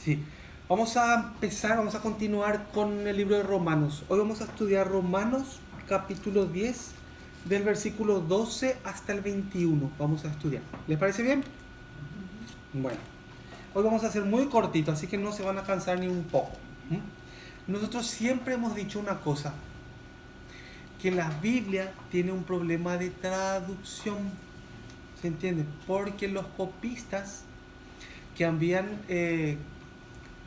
Sí, vamos a empezar, vamos a continuar con el libro de Romanos. Hoy vamos a estudiar Romanos capítulo 10, del versículo 12 hasta el 21. Vamos a estudiar. ¿Les parece bien? Bueno, hoy vamos a hacer muy cortito, así que no se van a cansar ni un poco. Nosotros siempre hemos dicho una cosa, que la Biblia tiene un problema de traducción. ¿Se entiende? Porque los copistas que habían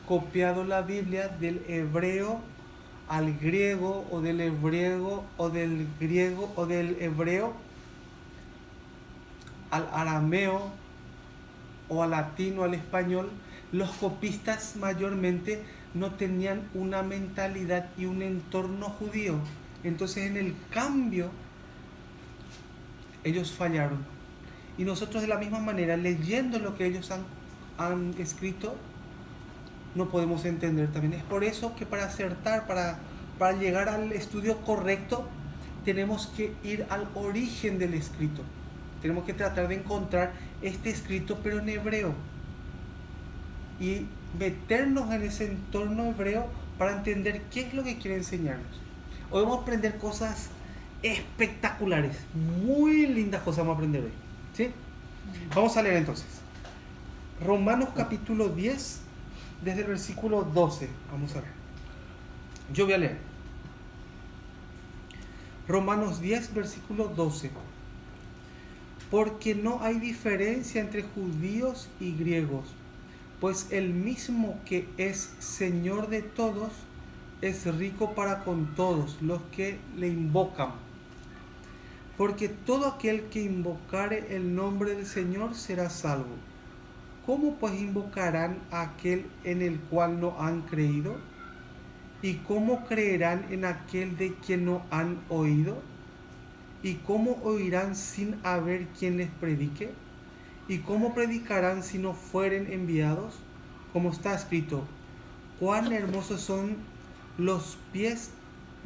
copiado la Biblia del hebreo al griego, o del hebreo o del griego o del hebreo al arameo o al latino, al español, los copistas mayormente no tenían una mentalidad y un entorno judío. Entonces en el cambio ellos fallaron. Y nosotros de la misma manera, leyendo lo que ellos han escrito, no podemos entender también. Es por eso que para acertar, para llegar al estudio correcto, tenemos que ir al origen del escrito. Tenemos que tratar de encontrar este escrito, pero en hebreo. Y meternos en ese entorno hebreo para entender qué es lo que quiere enseñarnos. Hoy vamos a aprender cosas espectaculares, muy lindas cosas vamos a aprender hoy. ¿Sí? Vamos a leer entonces. Romanos capítulo 10, desde el versículo 12. Vamos a ver. Yo voy a leer. Romanos 10, versículo 12. Porque no hay diferencia entre judíos y griegos, pues el mismo que es Señor de todos es rico para con todos los que le invocan. Porque todo aquel que invocare el nombre del Señor será salvo. ¿Cómo pues invocarán a aquel en el cual no han creído? ¿Y cómo creerán en aquel de quien no han oído? ¿Y cómo oirán sin haber quien les predique? ¿Y cómo predicarán si no fueren enviados? Como está escrito, cuán hermosos son los pies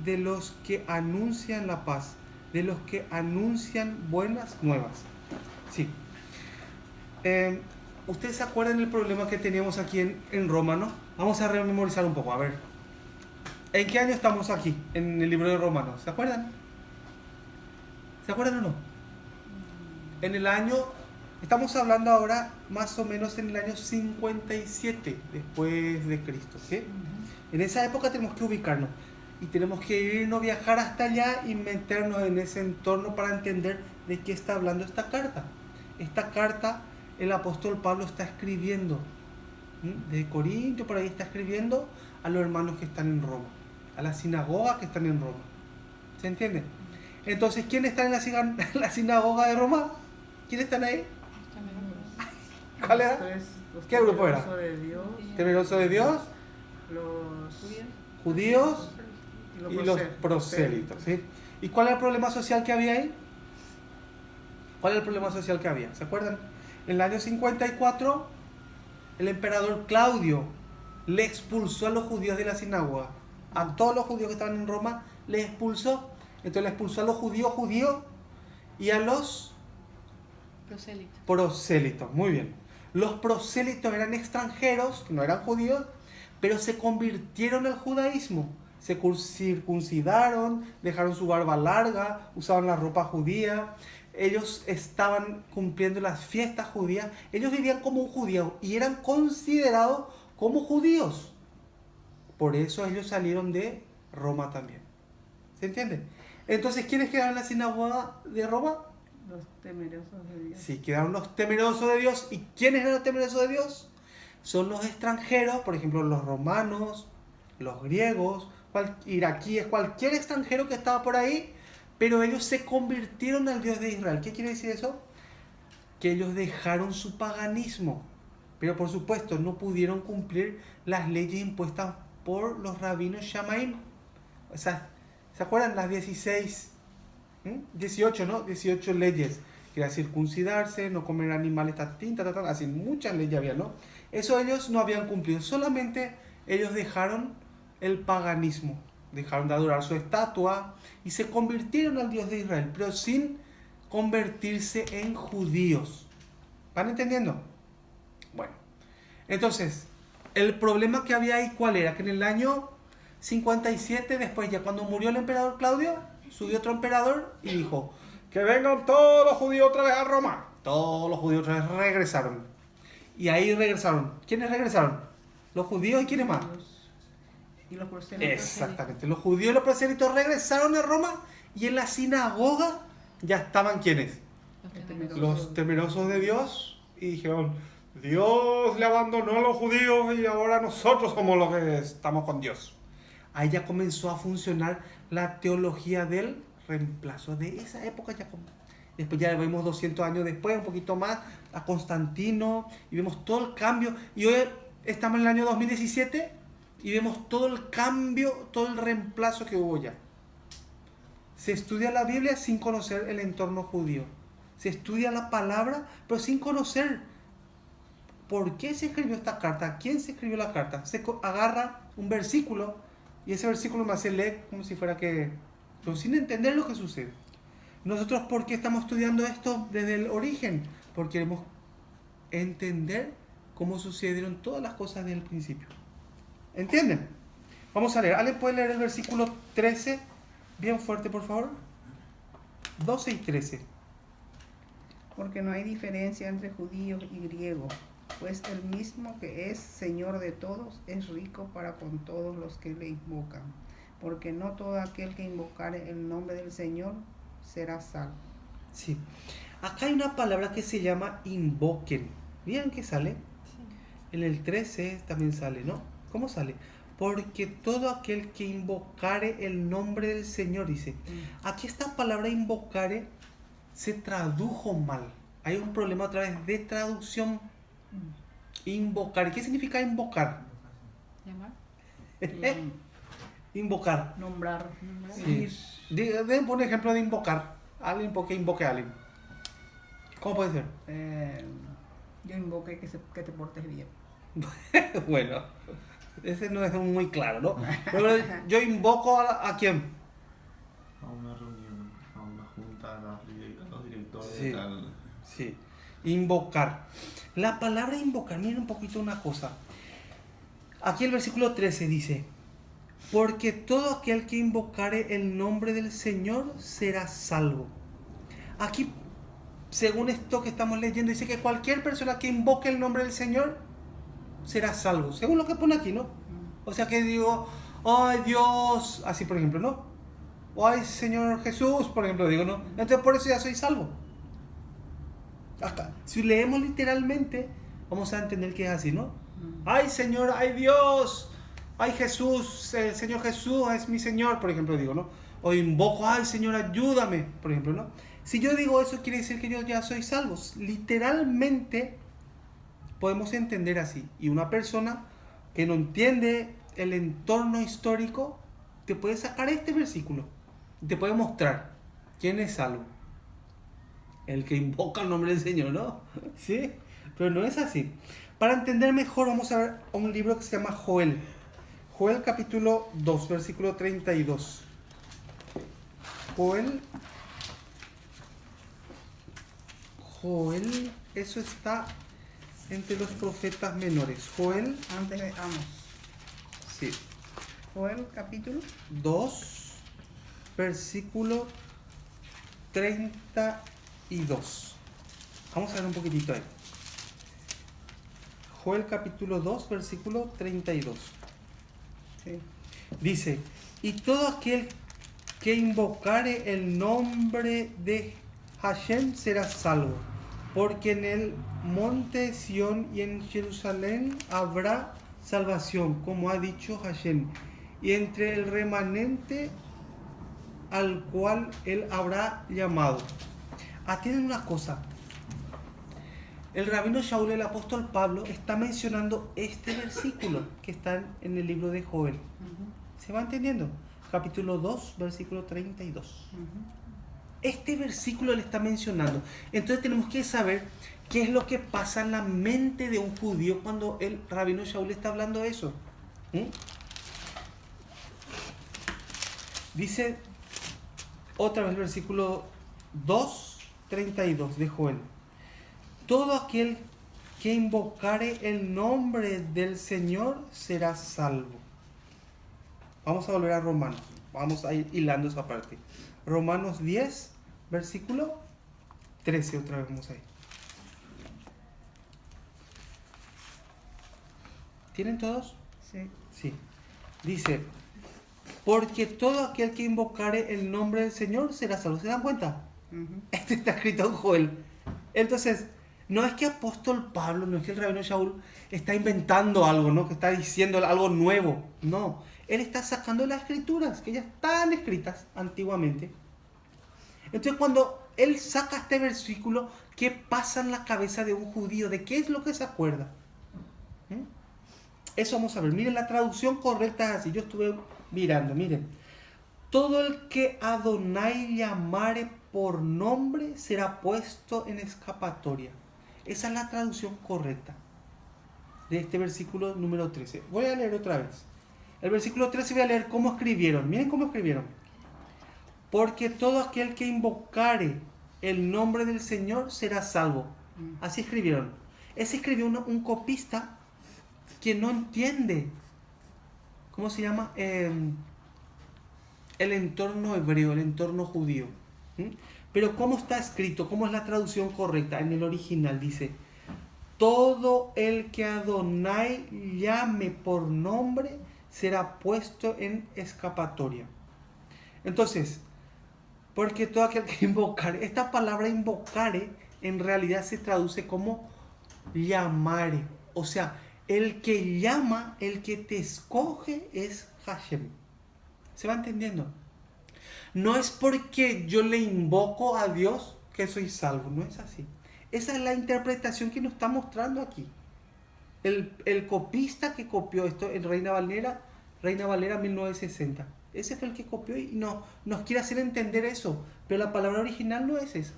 de los que anuncian la paz, de los que anuncian buenas nuevas. Sí. ¿Ustedes se acuerdan del problema que teníamos aquí en Romanos? Vamos a rememorizar un poco, a ver. ¿En qué año estamos aquí, en el libro de Romanos? ¿Se acuerdan? ¿Se acuerdan o no? En el año, estamos hablando ahora más o menos en el año 57 después de Cristo, ¿sí? En esa época tenemos que ubicarnos y tenemos que irnos, viajar hasta allá y meternos en ese entorno para entender de qué está hablando esta carta. Esta carta el apóstol Pablo está escribiendo, de Corinto por ahí está escribiendo a los hermanos que están en Roma, a las sinagogas que están en Roma. ¿Se entiende? Entonces, ¿quién está en la sinagoga de Roma? ¿Quiénes están ahí? ¿Cuál era? ¿Qué grupo era? Temeroso de Dios, Los judíos y los prosélitos. ¿Sí? ¿Y cuál era el problema social que había ahí? ¿Cuál era el problema social que había? ¿Se acuerdan? En el año 54, el emperador Claudio le expulsó a los judíos de la sinagoga. A todos los judíos que estaban en Roma, les expulsó. Entonces le expulsó a los judíos y a los prosélitos. Muy bien. Los prosélitos eran extranjeros, que no eran judíos, pero se convirtieron al judaísmo. Se circuncidaron, dejaron su barba larga, usaban la ropa judía. Ellos estaban cumpliendo las fiestas judías. Ellos vivían como un judío y eran considerados como judíos. Por eso ellos salieron de Roma también. ¿Se entiende? Entonces, ¿quiénes quedaron en la sinagoga de Roma? Los temerosos de Dios. Sí, quedaron los temerosos de Dios. ¿Y quiénes eran los temerosos de Dios? Son los extranjeros, por ejemplo, los romanos, los griegos, iraquíes, cualquier extranjero que estaba por ahí, pero ellos se convirtieron al Dios de Israel. ¿Qué quiere decir eso? Que ellos dejaron su paganismo, pero por supuesto no pudieron cumplir las leyes impuestas por los rabinos Shamaim. O sea, ¿se acuerdan? Las 18 leyes. Que era circuncidarse, no comer animales, así muchas leyes había, ¿no? Eso ellos no habían cumplido. Solamente ellos dejaron el paganismo. Dejaron de adorar su estatua y se convirtieron al Dios de Israel, pero sin convertirse en judíos. ¿Van entendiendo? Bueno, entonces, el problema que había ahí, ¿cuál era? Que en el año 57, después ya cuando murió el emperador Claudio, subió otro emperador y dijo, que vengan todos los judíos otra vez a Roma. Todos los judíos otra vez regresaron. Y ahí regresaron. ¿Quiénes regresaron? Los judíos y ¿quiénes más? Y los prosélitos. Exactamente. Los judíos y los prosélitos regresaron a Roma y en la sinagoga ya estaban ¿quiénes? Los temerosos de Dios, y dijeron, Dios le abandonó a los judíos y ahora nosotros somos los que estamos con Dios. Ahí ya comenzó a funcionar la teología del reemplazo. De esa época ya después ya vemos 200 años después, un poquito más, a Constantino, y vemos todo el cambio. Y hoy estamos en el año 2017 y vemos todo el cambio, todo el reemplazo que hubo ya. Se estudia la Biblia sin conocer el entorno judío. Se estudia la palabra, pero sin conocer por qué se escribió esta carta, quién se escribió la carta. Se agarra un versículo y ese versículo me hace leer como si fuera que... pero sin entender lo que sucede. Nosotros, ¿por qué estamos estudiando esto desde el origen? Porque queremos entender cómo sucedieron todas las cosas desde el principio. ¿Entienden? Vamos a leer. ¿Alguien puede leer el versículo 13? Bien fuerte, por favor. 12 y 13. Porque no hay diferencia entre judíos y griegos, pues el mismo que es Señor de todos es rico para con todos los que le invocan. Porque no todo aquel que invocare el nombre del Señor será salvo. Sí. Acá hay una palabra que se llama invoquen. ¿Vieron que sale? Sí. En el 13 también sale, ¿no? ¿Cómo sale? Porque todo aquel que invocare el nombre del Señor, dice. Aquí esta palabra invocare se tradujo mal. Hay un problema a través de traducción. Invocar. ¿Qué significa invocar? ¿Llamar? Invocar. Nombrar. Sí. Den por ejemplo de invocar. Alguien porque invoque a alguien. ¿Cómo puede ser? Yo invoqué que te portes bien. Bueno, ese no es muy claro, ¿no? Pero yo invoco a quién. A una reunión, a una junta, a los directores Sí. de tal. Sí, invocar. La palabra invocar, miren un poquito una cosa. Aquí el versículo 13 dice, porque todo aquel que invocare el nombre del Señor será salvo. Aquí, según esto que estamos leyendo, dice que cualquier persona que invoque el nombre del Señor será salvo. Según lo que pone aquí, ¿no? O sea que digo, ay Dios, así por ejemplo, ¿no? O ay Señor Jesús, por ejemplo, digo, ¿no? Entonces por eso ya soy salvo. Acá, si leemos literalmente, vamos a entender que es así, ¿no? Ay Señor, ay Dios, ay Jesús, el Señor Jesús es mi Señor, por ejemplo, digo, ¿no? O invoco, ay Señor, ayúdame, por ejemplo, ¿no? Si yo digo eso, quiere decir que yo ya soy salvo. Literalmente podemos entender así. Y una persona que no entiende el entorno histórico, te puede sacar este versículo, te puede mostrar quién es salvo. El que invoca el nombre del Señor, ¿no? ¿Sí? Pero no es así. Para entender mejor, vamos a ver un libro que se llama Joel. Joel capítulo 2, versículo 32. Joel, eso está entre los profetas menores. Joel, Antes de Amos. sí, Joel capítulo 2, versículo 32. Vamos a ver un poquitito ahí. Joel capítulo 2, versículo 32. Sí. Dice, y todo aquel que invocare el nombre de Hashem será salvo, porque en el monte Sión y en Jerusalén habrá salvación, como ha dicho Hashem, y entre el remanente al cual él habrá llamado. Atienden una cosa. El rabino Shaul, el apóstol Pablo, está mencionando este versículo que está en el libro de Joel. ¿Se va entendiendo? Capítulo 2, versículo 32. Este versículo le está mencionando. Entonces tenemos que saber qué es lo que pasa en la mente de un judío cuando el rabino Shaul está hablando de eso. Dice otra vez el versículo 2, 32 de Joel. Todo aquel que invocare el nombre del Señor será salvo. Vamos a volver a Romanos. Vamos a ir hilando esa parte. Romanos 10, versículo 13, otra vez vamos ahí. ¿Tienen todos? Sí. Sí. Dice, porque todo aquel que invocare el nombre del Señor será salvo. ¿Se dan cuenta? Ujú. Este está escrito en Joel. Entonces, no es que apóstol Pablo, no es que el rabino Shaul está inventando algo, ¿no? Que está diciendo algo nuevo. No. Él está sacando las escrituras, que ya están escritas antiguamente. Entonces, cuando él saca este versículo, ¿qué pasa en la cabeza de un judío? ¿De qué es lo que se acuerda? ¿Mm? Eso vamos a ver. Miren, la traducción correcta es así. Yo estuve mirando, miren. Todo el que Adonai llamare por nombre será puesto en escapatoria. Esa es la traducción correcta de este versículo número 13. Voy a leer otra vez. El versículo 13 voy a leer cómo escribieron. Miren cómo escribieron. Porque todo aquel que invocare el nombre del Señor será salvo. Así escribieron. Ese escribió un copista que no entiende, ¿cómo se llama? El entorno hebreo, el entorno judío. ¿Mm? Pero ¿cómo está escrito? ¿Cómo es la traducción correcta? En el original dice, todo el que Adonai llame por nombre será puesto en escapatoria. Entonces, porque todo aquel que invocare, esta palabra invocare en realidad se traduce como llamare. O sea, el que llama, el que te escoge es Hashem. ¿Se va entendiendo? No es porque yo le invoco a Dios que soy salvo, no es así. Esa es la interpretación que nos está mostrando aquí. El copista que copió esto en Reina Valera 1960. Ese fue el que copió y nos quiere hacer entender eso. Pero la palabra original no es esa.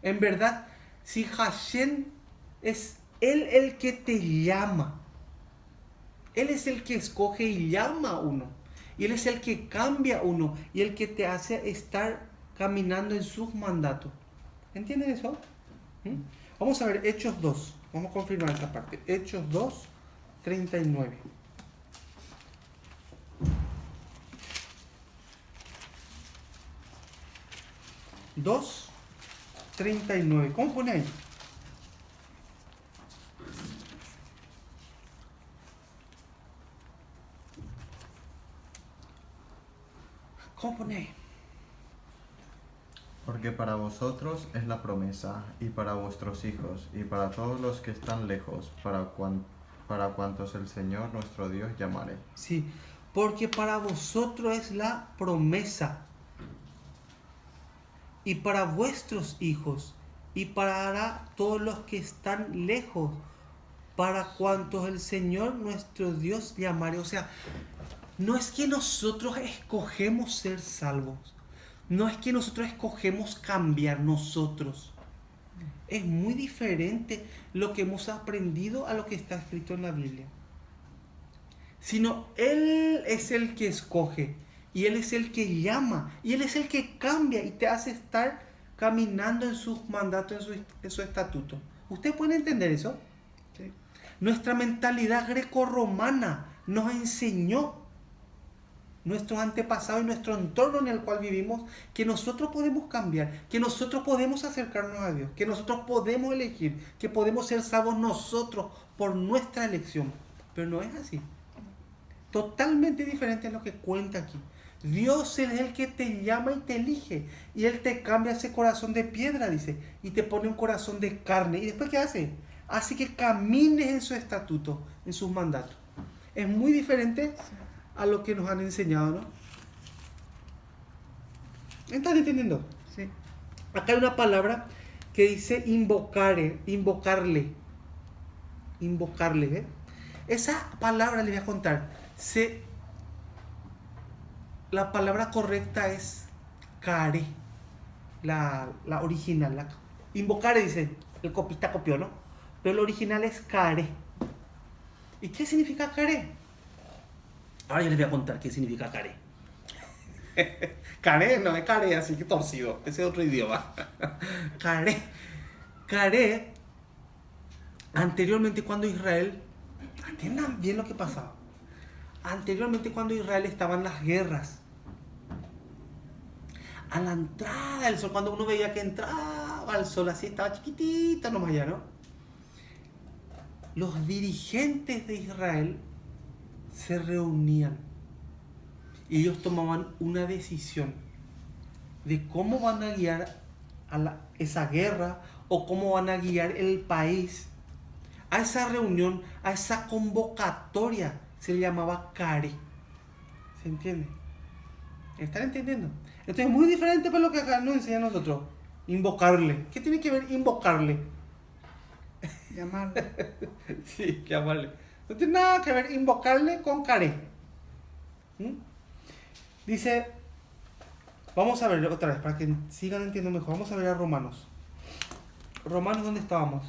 En verdad, si Hashem es Él el que te llama, Él es el que escoge y llama a uno. Y Él es el que cambia a uno y el que te hace estar caminando en sus mandatos. ¿Entienden eso? ¿Mm? Vamos a ver Hechos 2. Vamos a confirmar esta parte. Hechos 2, 39. Dos 39. ¿Cómo pone ahí? ¿Cómo pone ahí? Porque para vosotros es la promesa, y para vuestros hijos, y para todos los que están lejos, para cuantos el Señor nuestro Dios llamare. Sí, porque para vosotros es la promesa, y para vuestros hijos, y para todos los que están lejos, para cuantos el Señor nuestro Dios llamare. O sea, no es que nosotros escogemos ser salvos, no es que nosotros escogemos cambiar nosotros. Es muy diferente lo que hemos aprendido a lo que está escrito en la Biblia. Sino Él es el que escoge, y Él es el que llama, y Él es el que cambia y te hace estar caminando en sus mandatos, en su estatuto. ¿Ustedes pueden entender eso? Sí. Nuestra mentalidad grecorromana nos enseñó, nuestros antepasados y nuestro entorno en el cual vivimos, que nosotros podemos cambiar, que nosotros podemos acercarnos a Dios, que nosotros podemos elegir, que podemos ser salvos nosotros por nuestra elección. Pero no es así. Totalmente diferente a lo que cuenta aquí. Dios es el que te llama y te elige, y Él te cambia ese corazón de piedra, dice, y te pone un corazón de carne. ¿Y después qué hace? Hace que camines en su estatuto, en sus mandatos. Es muy diferente a lo que nos han enseñado, ¿no? ¿Están entendiendo? Sí. Acá hay una palabra que dice invocarle. Invocarle, ¿eh? Esa palabra les voy a contar. La palabra correcta es care. La original. Invocare dice, el copista copió, ¿no? Pero el original es care. ¿Y qué significa care? Ahora yo les voy a contar qué significa care. Care no es care, así que torcido. Ese es otro idioma. Care Anteriormente cuando Israel, atiendan bien lo que pasaba. Anteriormente cuando Israel estaba en las guerras, a la entrada del sol, cuando uno veía que entraba el sol, así estaba chiquitito nomás allá, ¿no? Los dirigentes de Israel se reunían y ellos tomaban una decisión de cómo van a guiar esa guerra o cómo van a guiar el país. A esa reunión, a esa convocatoria se le llamaba Care. ¿Se entiende? ¿Están entendiendo? Esto es muy diferente para lo que acá nos enseña a nosotros. Invocarle. ¿Qué tiene que ver invocarle? Llamarle. Sí, llamarle. No tiene nada que ver invocarle con Care. Dice, vamos a ver otra vez, para que sigan entendiendo mejor. Vamos a ver a Romanos. Romanos, ¿dónde estábamos?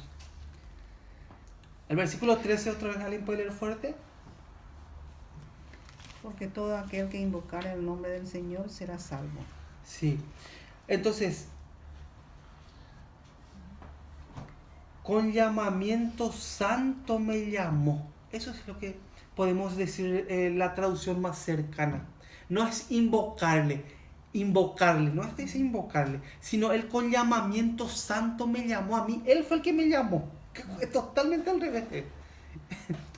El versículo 13, otra vez, ¿alguien puede leer fuerte? Porque todo aquel que invocare el nombre del Señor será salvo. Sí. Entonces, con llamamiento santo me llamó. Eso es lo que podemos decir, la traducción más cercana. No es invocarle, no es decir invocarle, sino él con llamamiento santo me llamó a mí. Él fue el que me llamó. Es totalmente al revés.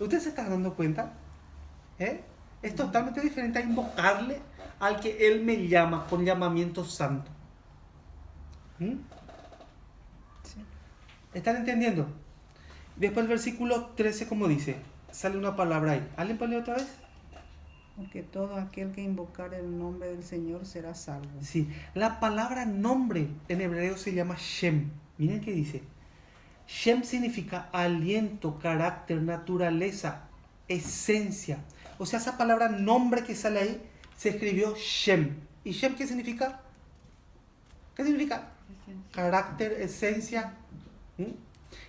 ¿Ustedes se están dando cuenta? Es totalmente diferente a invocarle al que él me llama con llamamiento santo. Sí. ¿Están entendiendo? Después el versículo 13, como dice, sale una palabra ahí. ¿Alguien puede leer otra vez? Porque todo aquel que invocare el nombre del Señor será salvo. Sí, la palabra nombre en hebreo se llama Shem. Miren qué dice. Shem significa aliento, carácter, naturaleza, esencia. O sea, esa palabra nombre que sale ahí se escribió Shem. ¿Y Shem qué significa? ¿Qué significa? Carácter, esencia.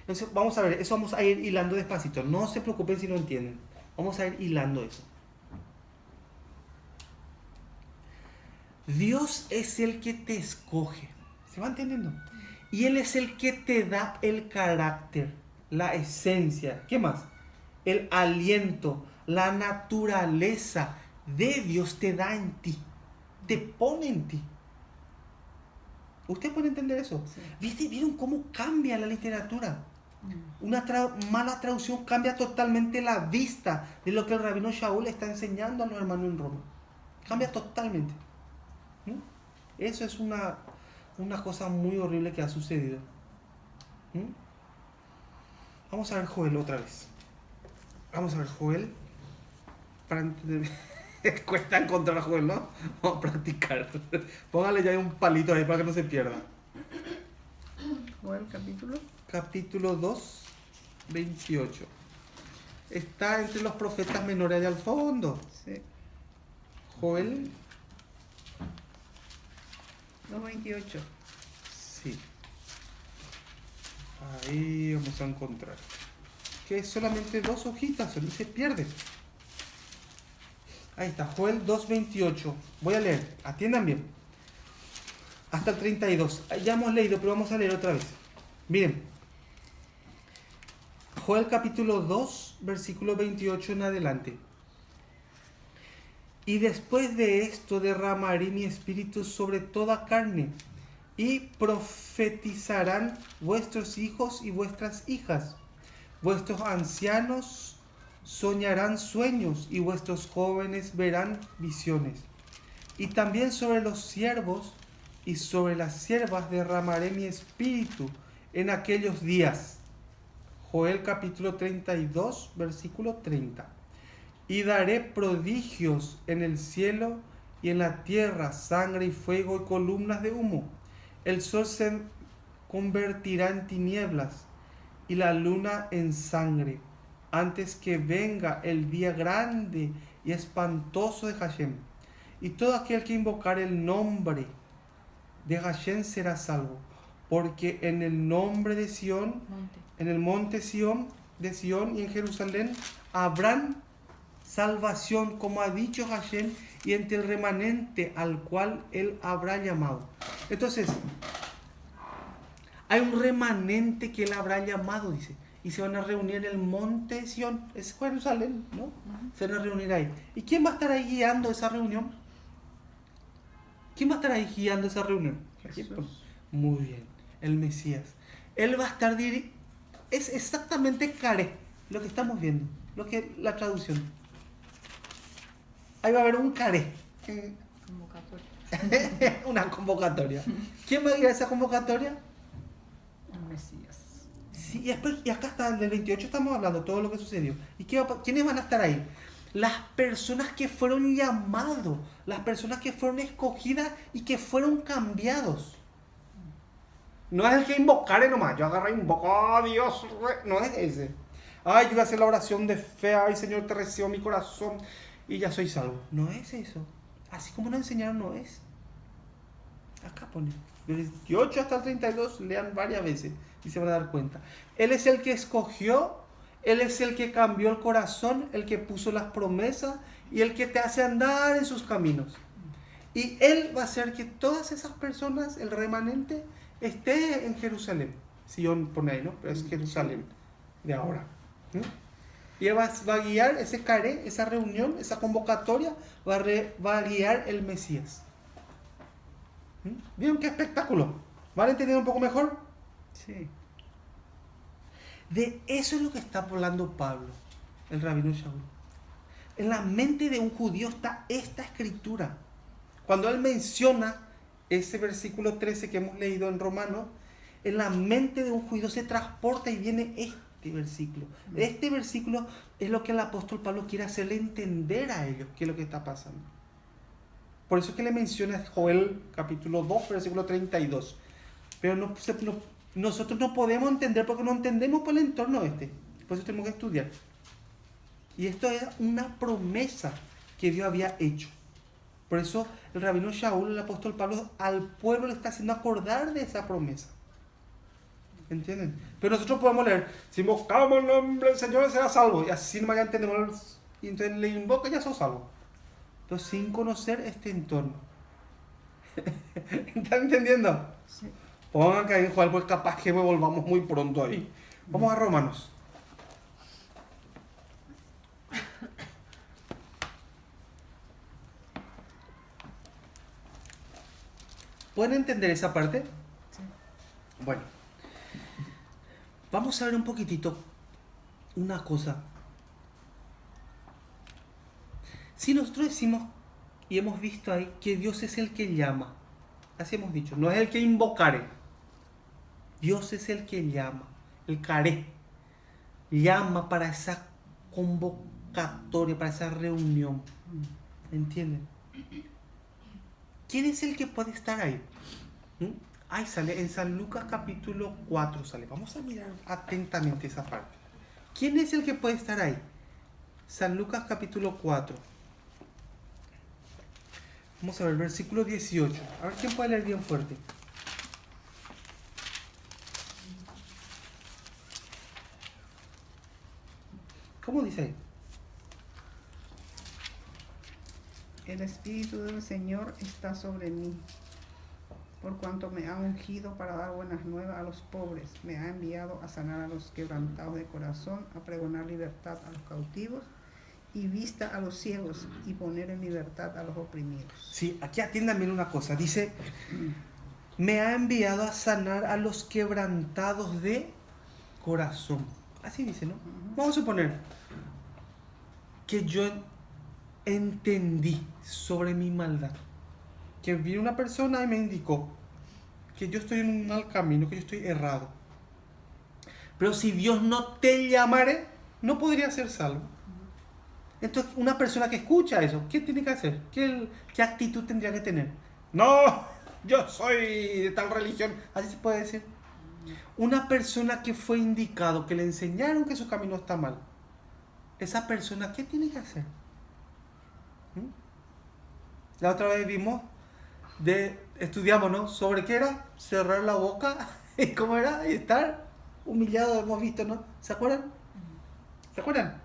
Entonces, vamos a ver, eso vamos a ir hilando despacito. No se preocupen si no entienden. Vamos a ir hilando eso. Dios es el que te escoge. ¿Se va entendiendo? Y Él es el que te da el carácter, la esencia. ¿Qué más? El aliento, la naturaleza de Dios te da en ti. Te pone en ti. ¿Usted puede entender eso? Sí. ¿Vieron cómo cambia la literatura? Una mala traducción cambia totalmente la vista de lo que el rabino Shaul está enseñando a los hermanos en Roma. Cambia totalmente. Eso es una cosa muy horrible que ha sucedido. Vamos a ver Joel otra vez. Vamos a ver Joel. Para entender. Cuesta encontrar a Joel, ¿no? Vamos a practicar. Póngale ya un palito ahí para que no se pierda. Joel capítulo. Capítulo 2, 28. Está entre los profetas menores de al fondo. Sí. Joel 2:28. Sí. Ahí vamos a encontrar. Que es solamente 2 hojitas, no se pierde. Ahí está, Joel 2:28. Voy a leer, atiendan bien. Hasta el 32. Ya hemos leído, pero vamos a leer otra vez. Miren. Joel capítulo 2, versículo 28 en adelante. Y después de esto derramaré mi espíritu sobre toda carne, y profetizarán vuestros hijos y vuestras hijas. Vuestros ancianos soñarán sueños, y vuestros jóvenes verán visiones. Y también sobre los siervos y sobre las siervas derramaré mi espíritu en aquellos días. Joel capítulo 32, versículo 30. Y daré prodigios en el cielo y en la tierra, sangre y fuego y columnas de humo. El sol se convertirá en tinieblas y la luna en sangre, antes que venga el día grande y espantoso de Hashem. Y todo aquel que invocar el nombre de Hashem será salvo, porque en el nombre de Sión, en el monte Sión, de Sión y en Jerusalén habrán salvación, como ha dicho Hashem, y entre el remanente al cual él habrá llamado. Entonces, hay un remanente que él habrá llamado, dice. y se van a reunir en el monte Sión, es Jerusalén, ¿no? Se van a reunir ahí. ¿Y quién va a estar ahí guiando esa reunión? ¿Quién va a estar ahí guiando esa reunión? Jesús. Muy bien, el Mesías. Él va a estar es exactamente care, lo que estamos viendo, la traducción. Ahí va a haber un care. Convocatoria. Una convocatoria. ¿Quién va a ir a esa convocatoria? El Mesías. Sí, y acá está, en el 28 estamos hablando de todo lo que sucedió. ¿Y quiénes van a estar ahí? Las personas que fueron llamados, las personas que fueron escogidas y que fueron cambiados. No es el que invocaré nomás, yo agarré e invoco a Dios, no es ese. Ay, yo voy a hacer la oración de fe, ay Señor, te recibo mi corazón y ya soy salvo. No es eso. Así como nos enseñaron, no es. Acá pone, del 28 hasta el 32, lean varias veces y se van a dar cuenta. Él es el que escogió, Él es el que cambió el corazón, el que puso las promesas y el que te hace andar en sus caminos. Y Él va a hacer que todas esas personas, el remanente, esté en Jerusalén. Sion pone ahí, ¿no? Pero es Jerusalén de ahora. ¿Mm? Y Él va a guiar ese care, esa reunión, esa convocatoria, va a guiar el Mesías. ¿Vieron qué espectáculo? ¿Van a entender un poco mejor? Sí. De eso es lo que está hablando Pablo, el rabino Shaul. En la mente de un judío está esta escritura. Cuando él menciona ese versículo 13 que hemos leído en Romanos, en la mente de un judío se transporta y viene este versículo. Este versículo es lo que el apóstol Pablo quiere hacerle entender a ellos qué es lo que está pasando. Por eso es que le menciona Joel capítulo 2, versículo 32. Pero nosotros no podemos entender porque no entendemos por el entorno este. Por eso tenemos que estudiar. Y esto es una promesa que Dios había hecho. Por eso el rabino Shaul, el apóstol Pablo, al pueblo le está haciendo acordar de esa promesa. ¿Entienden? Pero nosotros podemos leer, si invocamos el nombre del Señor será salvo. Y así nomás ya entendemos. Y entonces le invoca y ya sos salvo. Pero sin conocer este entorno. ¿Están entendiendo? Sí. Pongan que ahí en Joel, pues capaz que me volvamos muy pronto ahí. Vamos a Romanos. ¿Pueden entender esa parte? Sí. Bueno. Vamos a ver un poquitito una cosa. Si nosotros decimos y hemos visto ahí que Dios es el que llama, así hemos dicho, no es el que invocare. Dios es el que llama, el care. Llama para esa convocatoria, para esa reunión. ¿Entienden? ¿Quién es el que puede estar ahí? Ahí sale, en San Lucas capítulo 4 sale. Vamos a mirar atentamente esa parte. ¿Quién es el que puede estar ahí? San Lucas capítulo 4. Vamos a ver, versículo 18. A ver quién puede leer bien fuerte. ¿Cómo dice ahí? El Espíritu del Señor está sobre mí, por cuanto me ha ungido para dar buenas nuevas a los pobres, me ha enviado a sanar a los quebrantados de corazón, a pregonar libertad a los cautivos y vista a los ciegos y poner en libertad a los oprimidos. Sí, aquí atiendan bien una cosa. Dice, me ha enviado a sanar a los quebrantados de corazón. Así dice, ¿no? Vamos a suponer que yo entendí sobre mi maldad. Que vino una persona y me indicó que yo estoy en un mal camino, que yo estoy errado. Pero si Dios no te llamare, no podría ser salvo. Entonces, una persona que escucha eso, ¿qué tiene que hacer? ¿Qué actitud tendría que tener? No, yo soy de tal religión. Así se puede decir. Una persona que fue indicado, que le enseñaron que su camino está mal. Esa persona, ¿qué tiene que hacer? La otra vez vimos, estudiamos, ¿no? ¿Sobre qué era? Cerrar la boca. ¿Y cómo era? Y estar humillado, hemos visto, ¿no? ¿Se acuerdan? ¿Se acuerdan?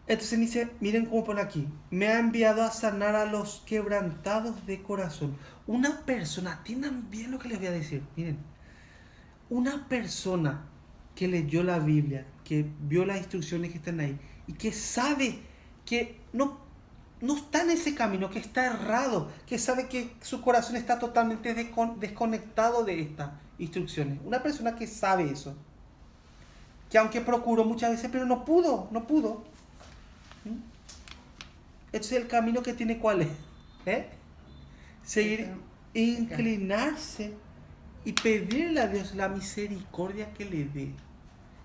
Entonces dice, miren cómo pone aquí, me ha enviado a sanar a los quebrantados de corazón. Una persona, atiendan bien lo que les voy a decir, miren, Una persona que leyó la Biblia, que vio las instrucciones que están ahí y que sabe que no está en ese camino, que está errado, que sabe que su corazón está totalmente desconectado de estas instrucciones. Una persona que sabe eso, que aunque procuró muchas veces, pero no pudo. ¿Mm? Ese es el camino que tiene, ¿cuál es? Seguir, inclinarse y pedirle a Dios la misericordia que le dé.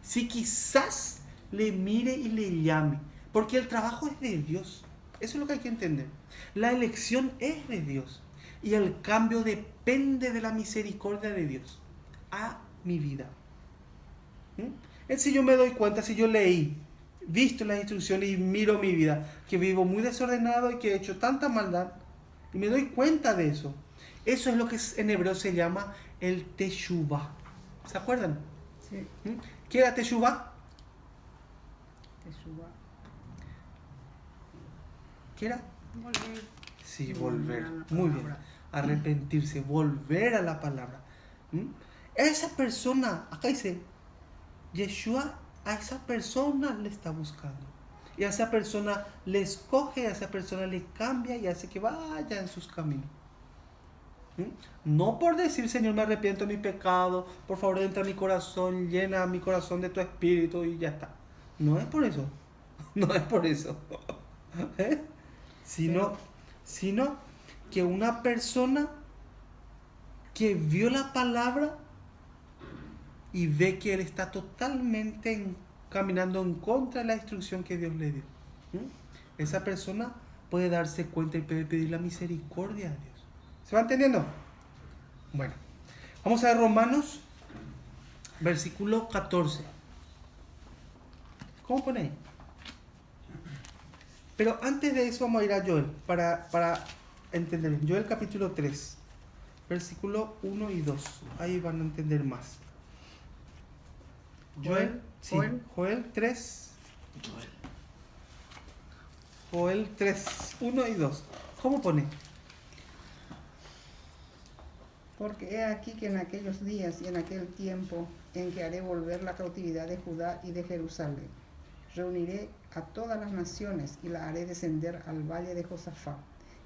Si quizás le mire y le llame, porque el trabajo es de Dios. Eso es lo que hay que entender. La elección es de Dios y el cambio depende de la misericordia de Dios a mi vida. Si yo me doy cuenta, si yo leí, visto las instrucciones y miro mi vida, que vivo muy desordenado y que he hecho tanta maldad, y me doy cuenta de eso, eso es lo que en hebreo se llama el teshuvah. ¿Se acuerdan? Sí. ¿Qué era teshuvah? Teshuvah. ¿Qué era? Volver. Sí, volver. A la Muy bien. palabra. Arrepentirse, volver a la palabra. Esa persona, acá dice, Yeshua a esa persona le está buscando. Y a esa persona le escoge, a esa persona le cambia y hace que vaya en sus caminos. No por decir, Señor, me arrepiento de mi pecado, por favor entra a mi corazón, llena mi corazón de tu espíritu y ya está. No es por eso. No es por eso. Sino que una persona que vio la palabra y ve que él está totalmente caminando en contra de la instrucción que Dios le dio. Esa persona puede darse cuenta y puede pedir la misericordia a Dios. ¿Se va entendiendo? Bueno, vamos a ver Romanos, versículo 14. ¿Cómo pone ahí? Pero antes de eso vamos a ir a Joel para entender. Joel capítulo 3, versículo 1 y 2. Ahí van a entender más. Joel 3. Joel 3, 1 y 2. ¿Cómo pone? Porque he aquí que en aquellos días y en aquel tiempo en que haré volver la cautividad de Judá y de Jerusalén, reuniré a todas las naciones y la haré descender al valle de Josafat,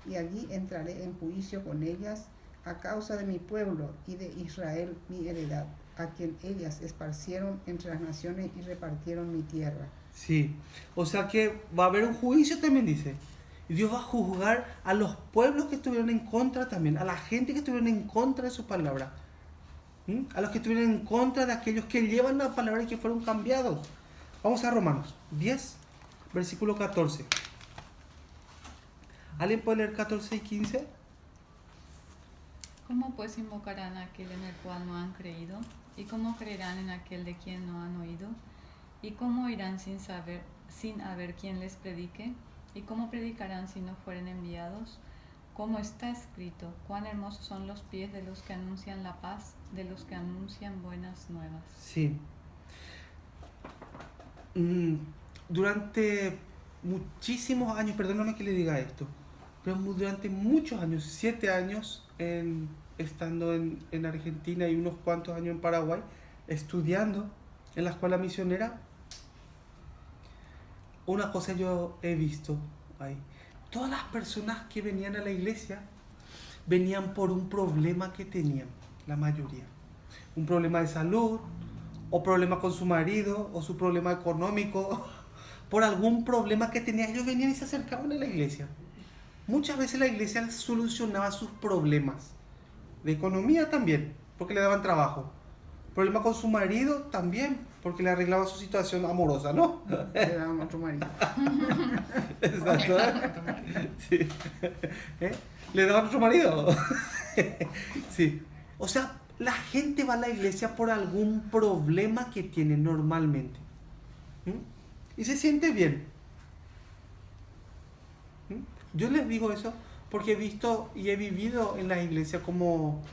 y allí entraré en juicio con ellas a causa de mi pueblo y de Israel mi heredad, a quien ellas esparcieron entre las naciones y repartieron mi tierra. Sí, o sea que va a haber un juicio también, dice. Y Dios va a juzgar a los pueblos que estuvieron en contra también, a la gente que estuvieron en contra de su palabra, a los que estuvieron en contra de aquellos que llevan la palabra y que fueron cambiados. Vamos a Romanos 10, versículo 14. ¿Alguien puede leer 14 y 15? ¿Cómo pues invocarán a aquel en el cual no han creído? ¿Y cómo creerán en aquel de quien no han oído? ¿Y cómo irán sin haber quien les predique? ¿Y cómo predicarán si no fueren enviados? Como está escrito, cuán hermosos son los pies de los que anuncian la paz, de los que anuncian buenas nuevas. Sí. Durante muchísimos años, perdóname que le diga esto, pero durante muchos años, 7 años estando en Argentina y unos cuantos años en Paraguay, estudiando en la escuela misionera, una cosa yo he visto ahí. Todas las personas que venían a la iglesia venían por un problema que tenían, la mayoría. Un problema de salud, o problema con su marido, o su problema económico, por algún problema que tenían. Ellos venían y se acercaban a la iglesia. Muchas veces la iglesia les solucionaba sus problemas. De economía también, porque le daban trabajo. Problema con su marido también, porque le arreglaba su situación amorosa, ¿no? Le daban otro marido. Exacto. Sí. ¿Le daban otro marido? Sí. O sea, la gente va a la iglesia por algún problema que tiene normalmente. Y se siente bien. Yo les digo eso porque he visto y he vivido en la iglesia como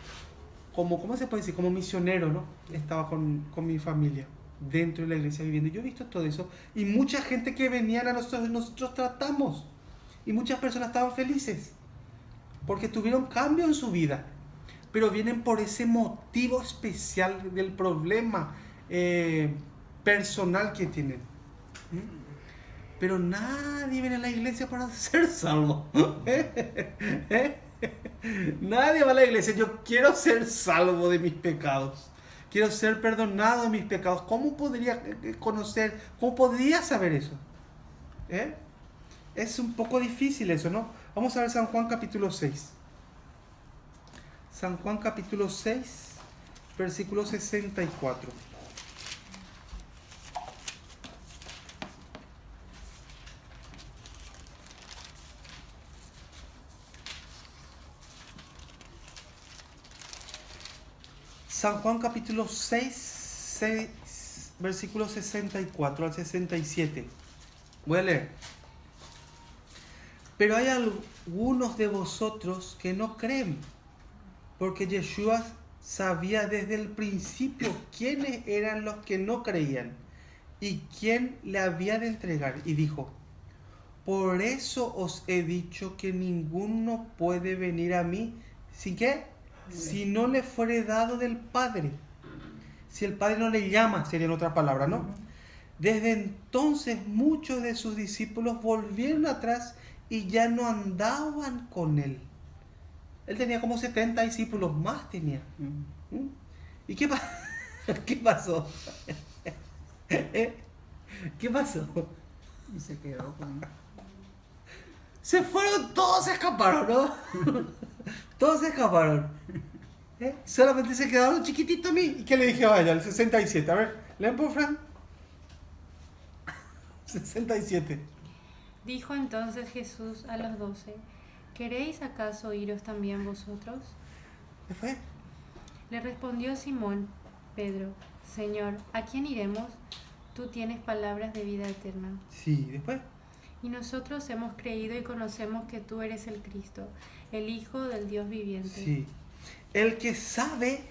¿cómo se puede decir? Como misionero, ¿no? Estaba con mi familia dentro de la iglesia viviendo. Yo he visto todo eso y mucha gente que venían a nosotros tratamos y muchas personas estaban felices porque tuvieron cambio en su vida. pero vienen por ese motivo especial del problema personal que tienen. ¿Mm? Pero nadie viene a la iglesia para ser salvo. Nadie va a la iglesia. Yo quiero ser salvo de mis pecados. Quiero ser perdonado de mis pecados. ¿Cómo podría conocer? ¿Cómo podría saber eso? Es un poco difícil eso, ¿no? Vamos a ver San Juan capítulo 6. San Juan capítulo 6, versículo 64. San Juan capítulo 6, versículo 64 al 67. Voy a leer. Pero hay algunos de vosotros que no creen, porque Yeshua sabía desde el principio quiénes eran los que no creían y quién le había de entregar. Y dijo, por eso os he dicho que ninguno puede venir a mí, ¿sin qué? Si no le fuere dado del Padre. Si el Padre no le llama, sería en otra palabra, ¿no? Desde entonces muchos de sus discípulos volvieron atrás y ya no andaban con él. Él tenía como 70 discípulos más tenía. ¿Y qué pasó? ¿Qué pasó? Y se quedó con... Se fueron, todos se escaparon, ¿no? Todos se escaparon. Solamente se quedaron chiquititos a mí. ¿Y qué le dije a ella? El 67. A ver, leen por Fran. 67. Dijo entonces Jesús a los 12, ¿queréis acaso iros también vosotros? ¿Qué fue? Le respondió Simón Pedro, Señor, ¿a quién iremos? Tú tienes palabras de vida eterna. Sí, después. Y nosotros hemos creído y conocemos que tú eres el Cristo, el Hijo del Dios viviente. Sí. El que sabe,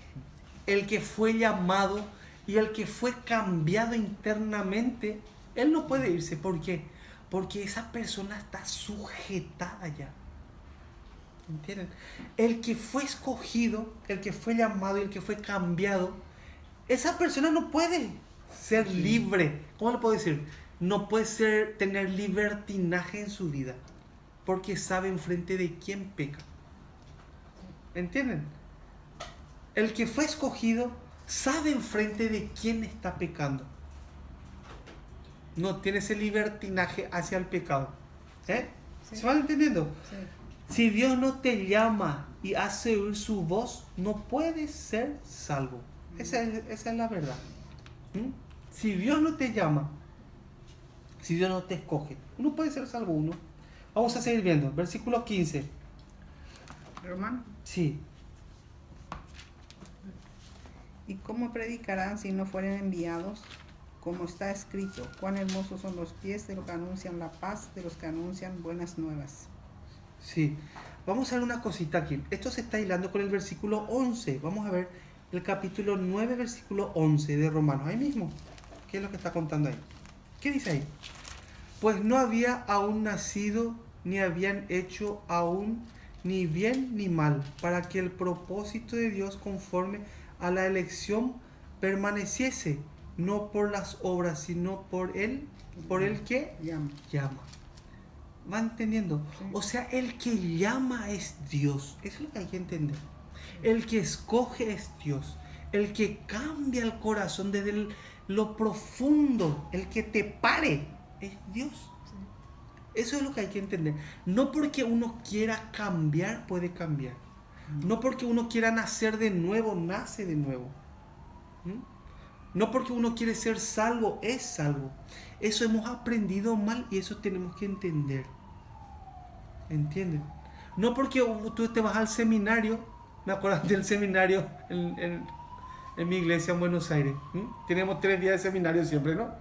el que fue llamado y el que fue cambiado internamente, él no puede irse. ¿Por qué? Porque esa persona está sujetada ya. ¿Entienden? El que fue escogido, el que fue llamado y el que fue cambiado, esa persona no puede ser libre. ¿Cómo le puedo decir? No puede tener libertinaje en su vida, porque sabe enfrente de quién peca. ¿Entienden? El que fue escogido sabe enfrente de quién está pecando. No tiene ese libertinaje hacia el pecado. Sí. ¿Se van entendiendo? Sí. Si Dios no te llama y hace oír su voz, no puedes ser salvo. Esa es la verdad. Si Dios no te llama, si Dios no te escoge, uno puede ser salvo uno. Vamos a seguir viendo. Versículo 15. Romano. Sí. ¿Y cómo predicarán si no fueren enviados? Como está escrito, cuán hermosos son los pies de los que anuncian la paz, de los que anuncian buenas nuevas. Sí. Vamos a ver una cosita aquí. Esto se está hilando con el versículo 11. Vamos a ver el capítulo 9, versículo 11 de Romanos. Ahí mismo. ¿Qué es lo que está contando ahí? ¿Qué dice ahí? Pues no había aún nacido, ni habían hecho aún ni bien ni mal, para que el propósito de Dios conforme a la elección permaneciese, no por las obras, sino por Él que llama. ¿Va entendiendo? Sí. O sea, el que llama es Dios. Eso es lo que hay que entender. El que escoge es Dios. El que cambia el corazón desde lo profundo, el que te pare, es Dios. Eso es lo que hay que entender. No porque uno quiera cambiar, puede cambiar. No porque uno quiera nacer de nuevo, nace de nuevo. No porque uno quiere ser salvo, es salvo. Eso hemos aprendido mal y eso tenemos que entender. ¿Entienden? No porque tú te vas al seminario. Me acuerdo del seminario en mi iglesia en Buenos Aires. Tenemos 3 días de seminario siempre, ¿no?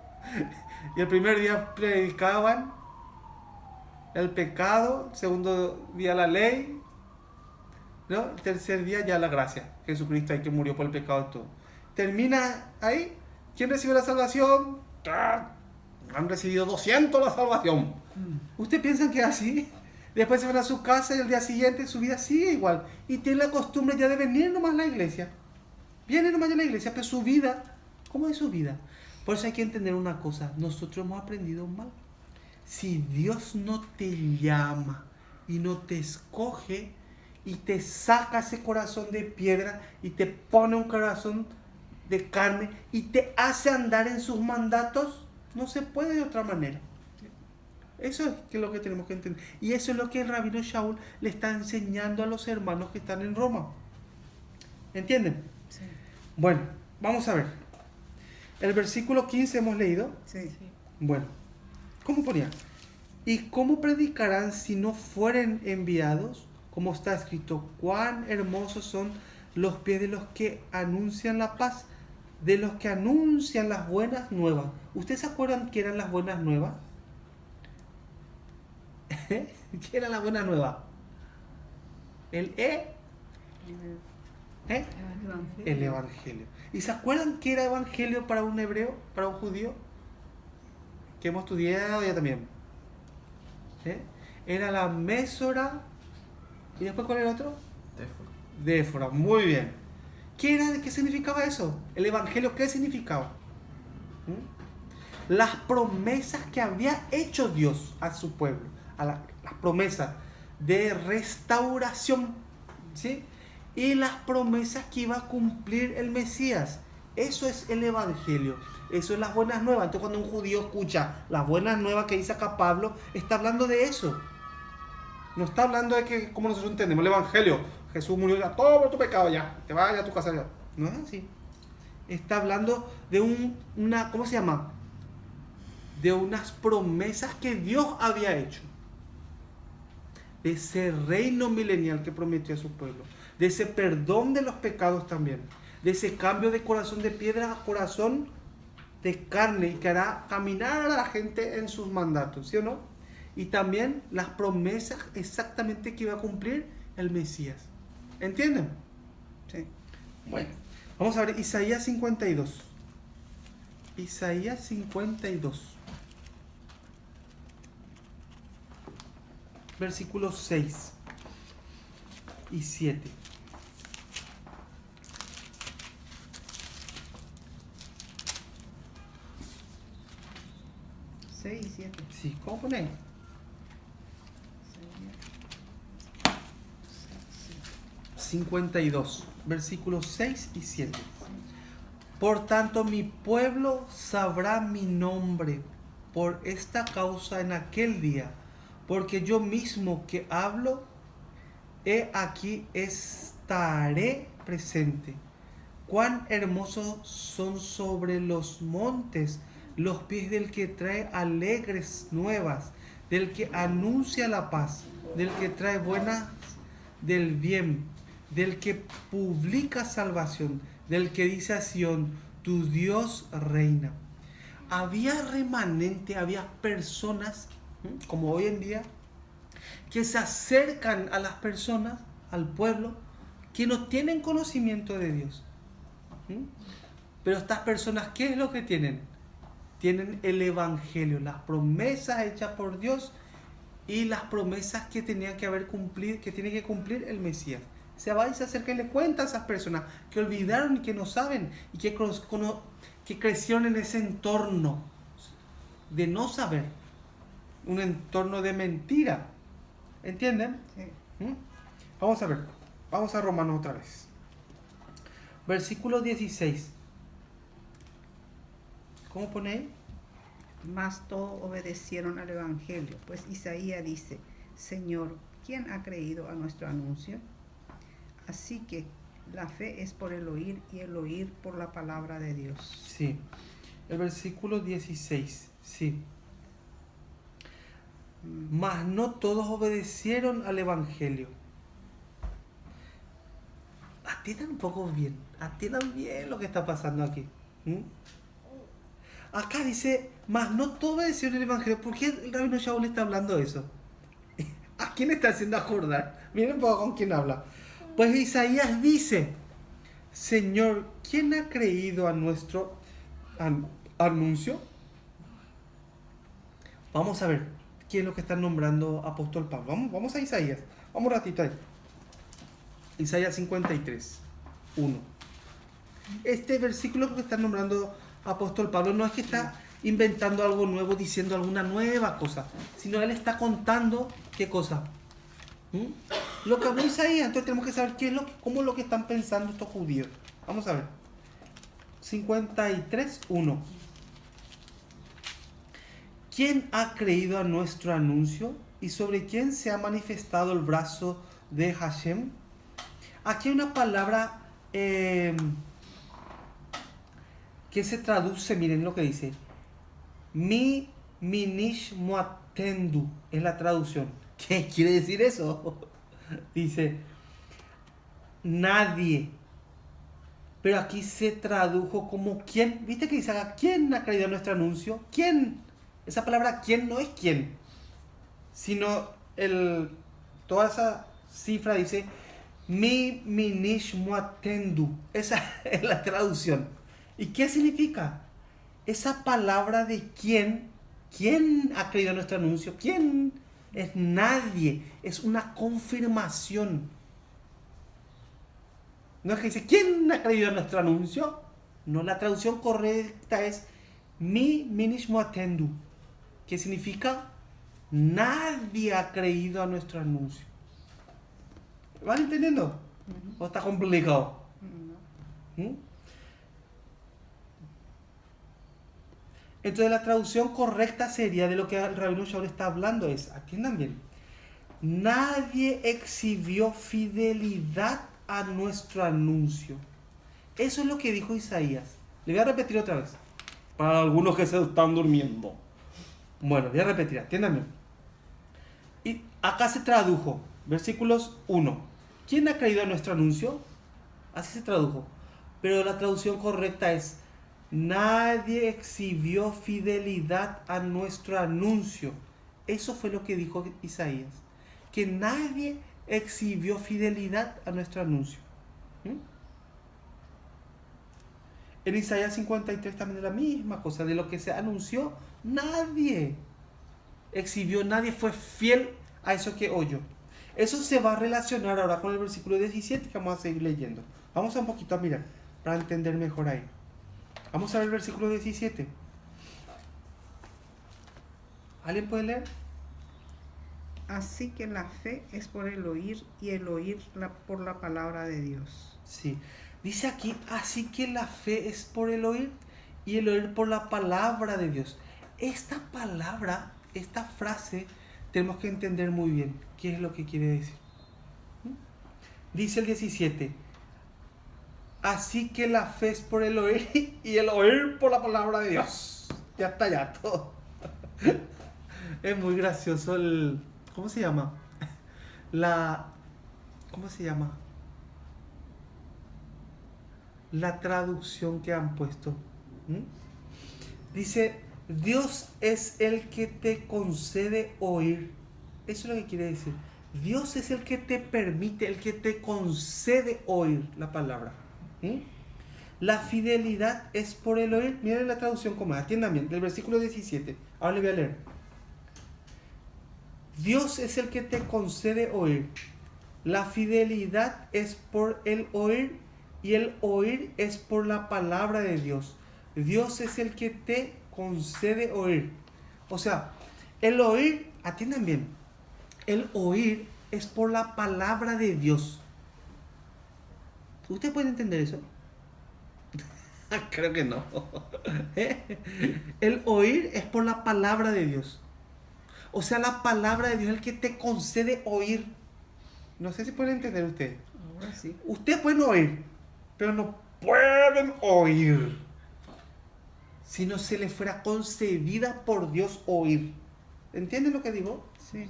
Y el primer día predicaban el pecado, el segundo día la ley, ¿no? El tercer día ya la gracia. Jesucristo ahí que murió por el pecado de todo. Termina ahí. ¿Quién recibe la salvación? Han recibido 200 la salvación. ¿Ustedes piensan que es así? Después se van a su casa y al día siguiente su vida sigue igual. Y tiene la costumbre ya de venir nomás a la iglesia. Viene nomás a la iglesia, pero su vida, ¿cómo es su vida? Por eso hay que entender una cosa. Nosotros hemos aprendido mal. Si Dios no te llama y no te escoge y te saca ese corazón de piedra y te pone un corazón de carne y te hace andar en sus mandatos, no se puede de otra manera. Eso es lo que tenemos que entender. Y eso es lo que el rabino Shaul le está enseñando a los hermanos que están en Roma. ¿Entienden? Sí. Bueno, vamos a ver. El versículo 15 hemos leído. Sí. Sí. Bueno, ¿cómo ponía? ¿Y cómo predicarán si no fueren enviados? Como está escrito, cuán hermosos son los pies de los que anuncian la paz, de los que anuncian las buenas nuevas. ¿Ustedes se acuerdan qué eran las buenas nuevas? ¿Qué era la buena nueva? El Evangelio. ¿Y se acuerdan qué era Evangelio para un hebreo, para un judío? Que hemos estudiado ya también. Era la Mésora. ¿Y después cuál era el otro? Défora. Muy bien. ¿Qué significaba eso? El Evangelio, ¿qué significaba? Las promesas que había hecho Dios a su pueblo. Las promesas de restauración, ¿sí? Y las promesas que iba a cumplir el Mesías. Eso es el Evangelio. Eso es las buenas nuevas. Entonces cuando un judío escucha las buenas nuevas que dice acá Pablo, está hablando de eso. No está hablando de que, como nosotros entendemos, el Evangelio. Jesús murió ya, todo por tu pecado ya. Te vayas a tu casa ya. No es así. Está hablando de una, ¿cómo se llama? De unas promesas que Dios había hecho. De ese reino milenial que prometió a su pueblo. De ese perdón de los pecados también. De ese cambio de corazón de piedra a corazón de carne y que hará caminar a la gente en sus mandatos, ¿sí o no? Y también las promesas exactamente que iba a cumplir el Mesías. ¿Entienden? Sí. Bueno, vamos a ver Isaías 52. Isaías 52. Versículos 6 y 7. Seis y 7. Sí, ¿cómo ponen? 52, versículos 6 y 7. Por tanto, mi pueblo sabrá mi nombre por esta causa en aquel día, porque yo mismo que hablo, he aquí estaré presente. Cuán hermosos son sobre los montes los pies del que trae alegres nuevas, del que anuncia la paz, del que trae buenas del bien, del que publica salvación, del que dice a Sión, tu Dios reina. Había remanente, había personas, como hoy en día, que se acercan a las personas, al pueblo, que no tienen conocimiento de Dios. Pero estas personas, ¿qué es lo que tienen? Tienen el Evangelio, las promesas hechas por Dios y las promesas que tenían que haber cumplido, que tiene que cumplir el Mesías. Se va y se acerca y le cuenta a esas personas que olvidaron y que no saben y que crecieron en ese entorno de no saber, un entorno de mentira. ¿Entienden? Sí. Vamos a ver, vamos a Romanos otra vez. Versículo 16. ¿Cómo pone ahí? Mas todos obedecieron al Evangelio, pues Isaías dice, Señor, ¿quién ha creído a nuestro anuncio? Así que la fe es por el oír y el oír por la palabra de Dios. Sí. El versículo 16. Sí. Mas no todos obedecieron al Evangelio. Atiendan un poco bien. Atiendan bien lo que está pasando aquí. Acá dice, mas no todos obedecieron al Evangelio. ¿Por qué el rabino Shaul está hablando eso? ¿A quién está haciendo acordar? Miren un poco con quién habla. Pues Isaías dice, Señor, ¿quién ha creído a nuestro anuncio? Vamos a ver. qué es lo que está nombrando apóstol Pablo. Vamos a Isaías. Vamos un ratito ahí. Isaías 53, 1. Este versículo que está nombrando apóstol Pablo no es que está inventando algo nuevo, diciendo alguna nueva cosa, sino él está contando qué cosa. Lo que habló Isaías. Entonces tenemos que saber cómo es lo que están pensando estos judíos. Vamos a ver. 53, 1. ¿Quién ha creído a nuestro anuncio y sobre quién se ha manifestado el brazo de Hashem? Aquí hay una palabra que se traduce, miren lo que dice. Mi minish muatendu es la traducción. ¿Qué quiere decir eso? Dice, nadie. Pero aquí se tradujo como quién. ¿Viste que dice acá? ¿Quién ha creído a nuestro anuncio? ¿Quién? Esa palabra quién no es quién, sino toda esa cifra dice mi minish muatendu. Esa es la traducción. ¿Y qué significa? Esa palabra de quién ha creído nuestro anuncio, quién es nadie, es una confirmación. No es que dice quién ha creído nuestro anuncio, no, la traducción correcta es mi minish muatendu, que significa nadie ha creído a nuestro anuncio. ¿Van entendiendo? ¿O está complicado? Entonces la traducción correcta sería de lo que el Rabino Shaul está hablando es, atiendan bien, nadie exhibió fidelidad a nuestro anuncio. Eso es lo que dijo Isaías. Le voy a repetir otra vez, para algunos que se están durmiendo. Bueno, voy a repetir, atiendan bien. Y acá se tradujo, versículos 1. ¿Quién ha creído a nuestro anuncio? Así se tradujo. Pero la traducción correcta es, nadie exhibió fidelidad a nuestro anuncio. Eso fue lo que dijo Isaías. Que nadie exhibió fidelidad a nuestro anuncio. En Isaías 53 también es la misma cosa. De lo que se anunció, nadie exhibió, nadie fue fiel a eso que oyó. Eso se va a relacionar ahora con el versículo 17 que vamos a seguir leyendo. Vamos a un poquito a mirar para entender mejor ahí. Vamos a ver el versículo 17. ¿Alguien puede leer? Así que la fe es por el oír y el oír por la palabra de Dios. Sí. Dice aquí, así que la fe es por el oír y el oír por la palabra de Dios. Esta palabra, esta frase, tenemos que entender muy bien qué es lo que quiere decir. Dice el 17, así que la fe es por el oír y el oír por la palabra de Dios. Ya está, ya todo. Es muy gracioso ¿cómo se llama? ¿Cómo se llama? La traducción que han puesto. Dice, Dios es el que te concede oír. Eso es lo que quiere decir. Dios es el que te permite, el que te concede oír la palabra. La fidelidad es por el oír. Miren la traducción como es. Atiendan bien, del versículo 17. Ahora le voy a leer. Dios es el que te concede oír. La fidelidad es por el oír y el oír es por la palabra de Dios. Dios es el que te concede oír. O sea, el oír, atiendan bien, el oír es por la palabra de Dios. ¿Ustedes pueden entender eso? Creo que no. El oír es por la palabra de Dios. O sea, la palabra de Dios es el que te concede oír. No sé si pueden entender ustedes. Ahora sí. Ustedes pueden oír, pero no pueden oír si no se les fuera concedida por Dios oír. ¿Entienden lo que digo? Sí.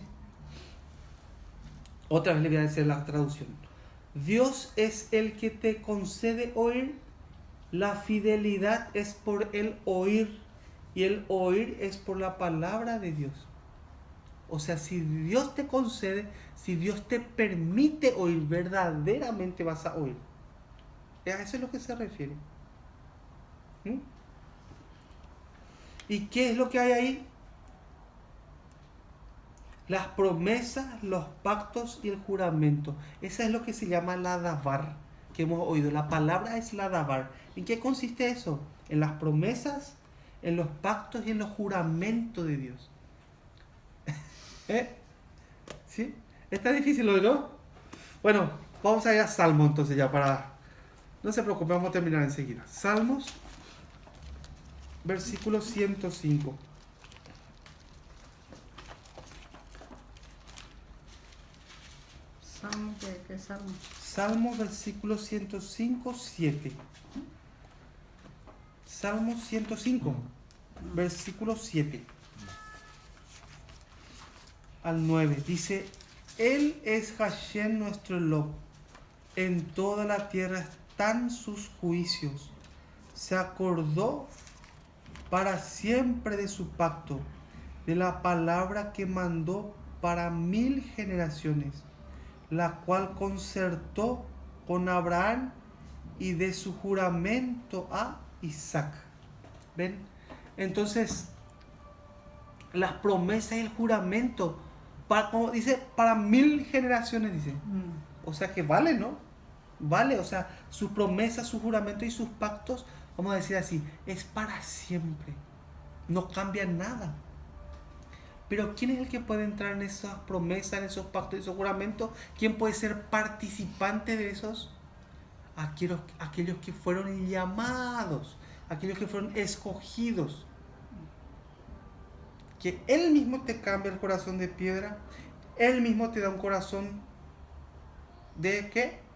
Otra vez le voy a decir la traducción. Dios es el que te concede oír. La fidelidad es por el oír y el oír es por la palabra de Dios. O sea, si Dios te concede, si Dios te permite oír, verdaderamente vas a oír. A eso es lo que se refiere. ¿Y qué es lo que hay ahí? Las promesas, los pactos y el juramento. Esa es lo que se llama la davar, que hemos oído. La palabra es la davar. ¿En qué consiste eso? En las promesas, en los pactos y en los juramentos de Dios. ¿Sí? Está difícil, ¿no? Bueno, vamos a ir a Salmo entonces ya para... No se preocupe, vamos a terminar enseguida. Salmos, versículo 105. ¿Salmo qué salmo? Salmo, versículo 105, 7. Salmo 105, versículo 7 al 9. Dice, Él es Hashem nuestro Eloh. En toda la tierra están sus juicios. Se acordó para siempre de su pacto, de la palabra que mandó para 1000 generaciones, la cual concertó con Abraham y de su juramento a Isaac. ¿Ven? Entonces, las promesas y el juramento, como dice, para 1000 generaciones, dice. O sea que vale, ¿no? Vale, o sea, sus promesas, su juramento y sus pactos, vamos a decir así, es para siempre. No cambia nada. Pero ¿quién es el que puede entrar en esas promesas, en esos pactos, en esos juramentos? ¿Quién puede ser participante de esos? Aquellos que fueron llamados, aquellos que fueron escogidos. Que Él mismo te cambia el corazón de piedra, Él mismo te da un corazón de ¿qué?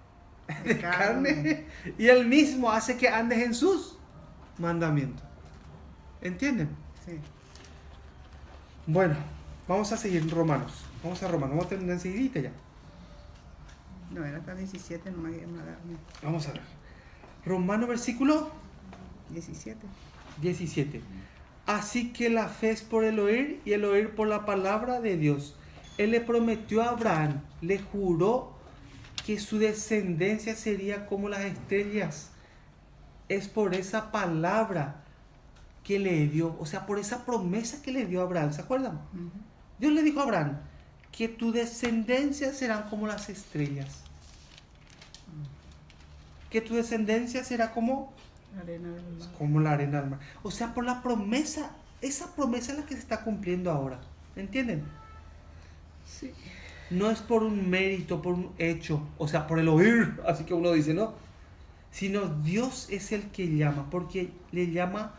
De carne. Y Él mismo hace que andes en sus mandamientos. ¿Entienden? Sí. Bueno, vamos a seguir en Romanos. Vamos a Romanos, vamos a terminar enseguida ya. No, era hasta 17, no me darme. Vamos a ver. Romanos versículo 17. 17. Así que la fe es por el oír y el oír por la palabra de Dios. Él le prometió a Abraham, le juró que su descendencia sería como las estrellas. Es por esa palabra que le dio, o sea, por esa promesa que le dio a Abraham. ¿Se acuerdan? Dios le dijo a Abraham que tu descendencia serán como las estrellas. Que tu descendencia será como Arena del mar. como la arena del mar. O sea, por la promesa, esa promesa es la que se está cumpliendo ahora. ¿Entienden? Sí. No es por un mérito, por un hecho, o sea, por el oír, así que uno dice, ¿no? Sino Dios es el que llama, porque le llama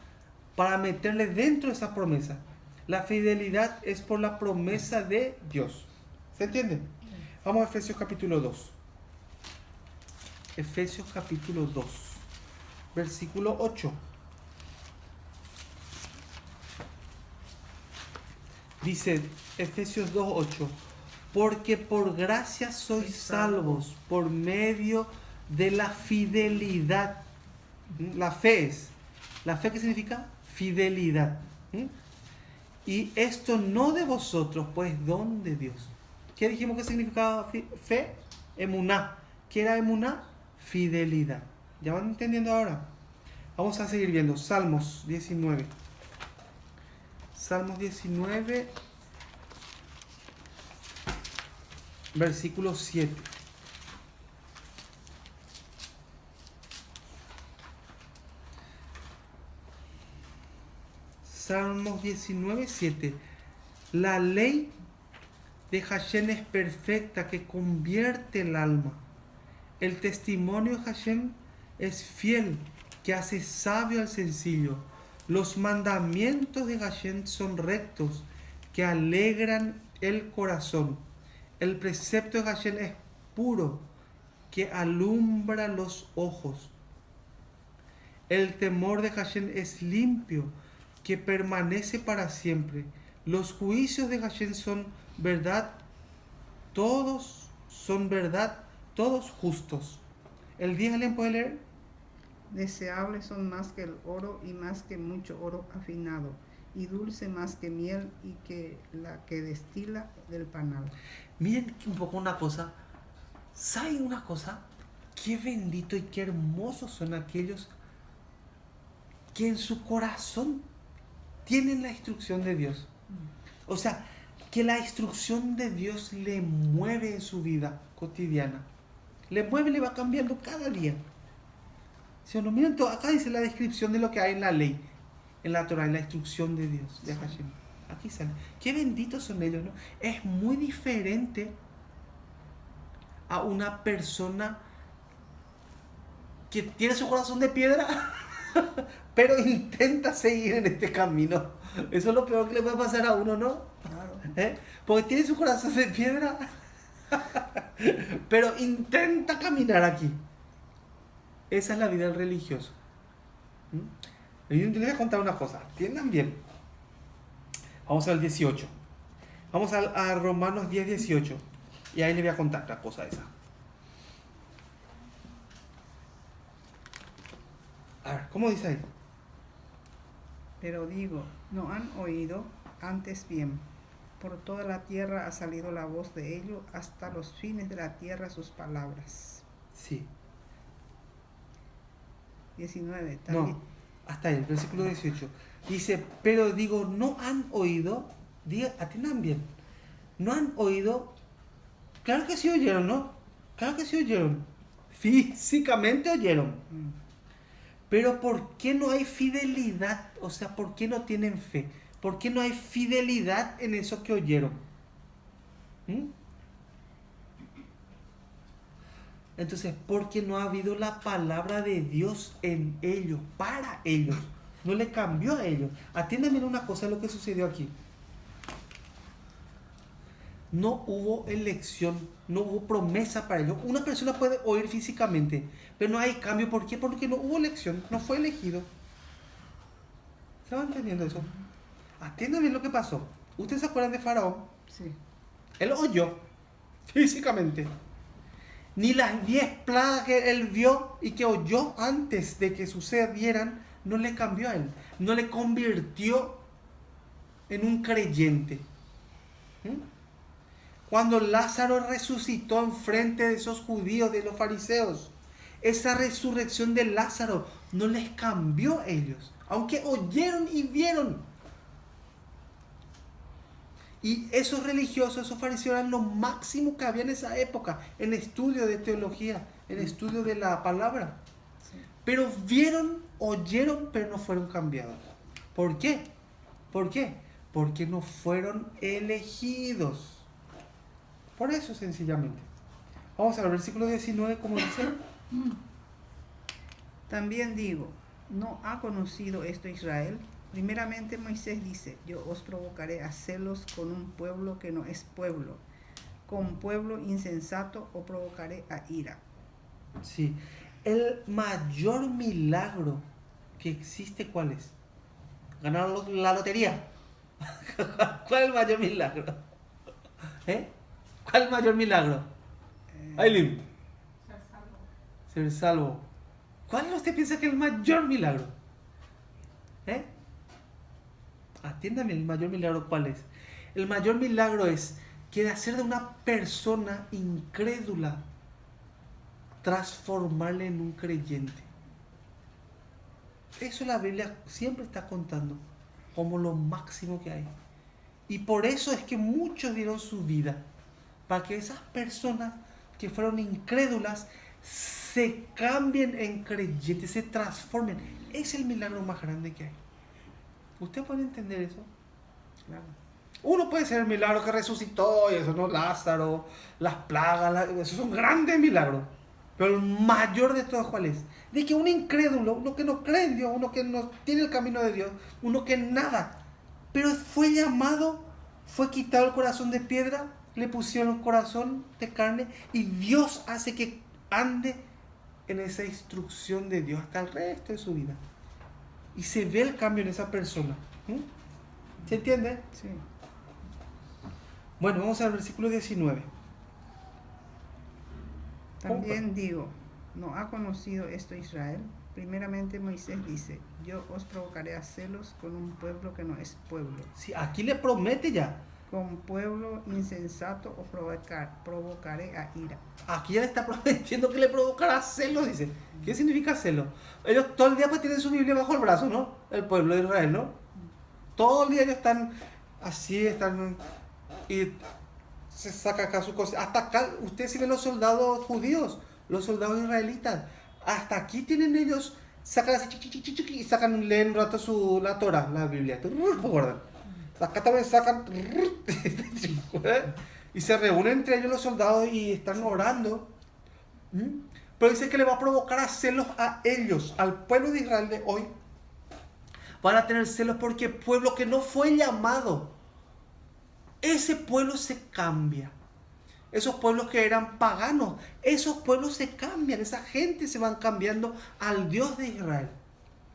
para meterle dentro de esa promesa. La fidelidad es por la promesa de Dios. ¿Se entiende? Vamos a Efesios capítulo 2. Efesios capítulo 2, versículo 8. Dice Efesios 2:8, porque por gracia sois salvos por medio de la fidelidad. La fe es, ¿la fe qué significa? Fidelidad. Y esto no de vosotros, pues don de Dios. ¿Qué dijimos que significaba fe? Emuná. ¿Qué era emuná? Fidelidad. ¿Ya van entendiendo ahora? Vamos a seguir viendo. Salmos 19. Salmos 19, versículo 7. Salmos 19, 7. La ley de Hashem es perfecta, que convierte el alma. El testimonio de Hashem es fiel, que hace sabio al sencillo. Los mandamientos de Hashem son rectos, que alegran el corazón. El precepto de Hashem es puro, que alumbra los ojos. El temor de Hashem es limpio, que permanece para siempre. Los juicios de Hashem son verdad, todos son verdad, todos justos. ¿El 10 alguien puede leer? Deseables son más que el oro y más que mucho oro afinado, y dulce más que miel y que la que destila del panal. Miren un poco una cosa. ¿Saben una cosa? Qué bendito y qué hermosos son aquellos que en su corazón tienen la instrucción de Dios. O sea, que la instrucción de Dios le mueve en su vida cotidiana. Le mueve, le va cambiando cada día. Si no miren todo, acá dice la descripción de lo que hay en la ley, en la Torah, en la instrucción de Dios, de Hashem. Aquí sale. Qué benditos son ellos, ¿no? Es muy diferente a una persona que tiene su corazón de piedra, pero intenta seguir en este camino. Eso es lo peor que le puede pasar a uno, ¿no? Claro. Porque tiene su corazón de piedra, pero intenta caminar aquí. Esa es la vida del religioso. Y yo les voy a contar una cosa, entiendan bien. Vamos al 18. Vamos a Romanos 10, 18. Y ahí les voy a contar la cosa esa. A ver, ¿cómo dice ahí? Pero digo, no han oído, antes bien, por toda la tierra ha salido la voz de ellos, hasta los fines de la tierra sus palabras. Sí. 19. También. No, hasta ahí, el versículo 18. Dice, pero digo, no han oído, atiendan bien, no han oído, claro que sí oyeron, ¿no? Claro que sí oyeron, físicamente oyeron, pero ¿por qué no hay fidelidad? O sea, ¿por qué no tienen fe? ¿Por qué no hay fidelidad en eso que oyeron? Entonces, porque no ha habido la palabra de Dios en ellos, para ellos. No le cambió a ellos. Atiendan bien una cosa, lo que sucedió aquí. No hubo elección, no hubo promesa para ellos. Una persona puede oír físicamente, pero no hay cambio. ¿Por qué? Porque no hubo elección, no fue elegido. ¿Se va entendiendo eso? Atiendan bien lo que pasó. ¿Ustedes se acuerdan de Faraón? Sí. Él oyó físicamente. Ni las 10 plagas que él vio y que oyó antes de que sucedieran, no le cambió a él. No le convirtió en un creyente. Cuando Lázaro resucitó enfrente de esos judíos, de los fariseos, esa resurrección de Lázaro no les cambió a ellos. Aunque oyeron y vieron. Y esos religiosos, esos fariseos eran lo máximo que había en esa época, en estudio de teología, en estudio de la palabra. Sí. Pero vieron, oyeron, pero no fueron cambiados. ¿Por qué? ¿Por qué? Porque no fueron elegidos. Por eso, sencillamente. Vamos al versículo 19, como dice. También digo, ¿no ha conocido esto Israel? Primeramente Moisés dice, yo os provocaré a celos con un pueblo que no es pueblo, con pueblo insensato os provocaré a ira. Sí. El mayor milagro que existe, ¿cuál es? Ganar la lotería. ¿Cuál es el mayor milagro? ¿Cuál es el mayor milagro? Aileen. Ser salvo. ¿Cuál usted piensa que es el mayor milagro? Atiéndame, el mayor milagro, ¿cuál es? El mayor milagro es que de hacer de una persona incrédula, transformarle en un creyente. Eso la Biblia siempre está contando como lo máximo que hay. Y por eso es que muchos dieron su vida, para que esas personas que fueron incrédulas se cambien en creyentes, se transformen. Es el milagro más grande que hay. ¿Usted puede entender eso? Claro. Uno puede ser el milagro que resucitó y eso, ¿no? Lázaro, las plagas, esos son grandes milagros. Pero el mayor de todos, ¿cuál es? De que un incrédulo, uno que no cree en Dios, uno que no tiene el camino de Dios, uno que nada, pero fue llamado, fue quitado el corazón de piedra, le pusieron corazón de carne y Dios hace que ande en esa instrucción de Dios hasta el resto de su vida. Y se ve el cambio en esa persona. ¿Se entiende? Sí. Bueno, vamos al versículo 19. También digo, ¿no ha conocido esto Israel? Primeramente Moisés dice, yo os provocaré a celos con un pueblo que no es pueblo, Sí, aquí le promete ya. con pueblo insensato os provocaré a ira. Aquí ya le está prometiendo que le provocará celos, dice. ¿Qué significa celo? Ellos todo el día pues tienen su Biblia bajo el brazo, ¿no? El pueblo de Israel, ¿no? Todo el día ellos están así, están y se saca acá su cosa. Hasta acá, ustedes si ven los soldados judíos, los soldados israelitas, hasta aquí tienen ellos, sacan así, y sacan, leen un rato la Torah, la Biblia. ¿Recuerdan? Acá también sacan y se reúnen entre ellos los soldados y están orando. Pero dice que le va a provocar a celos a ellos, al pueblo de Israel de hoy. Van a tener celos porque pueblo que no fue llamado, ese pueblo se cambia. Esos pueblos que eran paganos, esos pueblos se cambian, esa gente se van cambiando al Dios de Israel,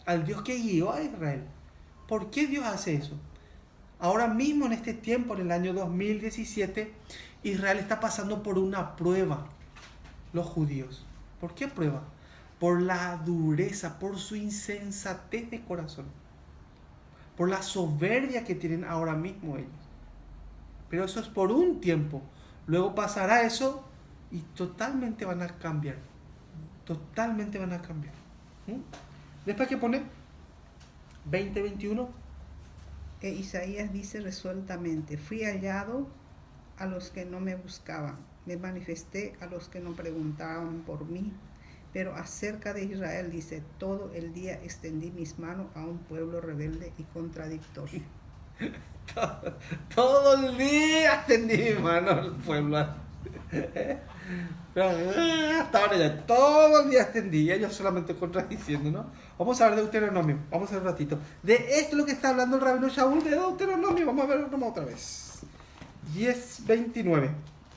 al Dios que guió a Israel. ¿Por qué Dios hace eso? Ahora mismo en este tiempo, en el año 2017, Israel está pasando por una prueba, los judíos. ¿Por qué prueba? Por la dureza, por su insensatez de corazón, por la soberbia que tienen ahora mismo ellos. Pero eso es por un tiempo. Luego pasará eso y totalmente van a cambiar. Totalmente van a cambiar. Después que pone 20:21. Isaías dice resueltamente: fui hallado a los que no me buscaban, me manifesté a los que no preguntaban por mí. Pero acerca de Israel dice: todo el día extendí mis manos a un pueblo rebelde y contradictorio. Todo el día extendí mi mano al pueblo. Hasta ahora ya todo el día extendí, ellos solamente contradiciendo, ¿no? Vamos a ver Deuteronomio, vamos a ver un ratito. De esto es lo que está hablando el rabino Shaul de Deuteronomio. Vamos a verlo otra vez. 10:29,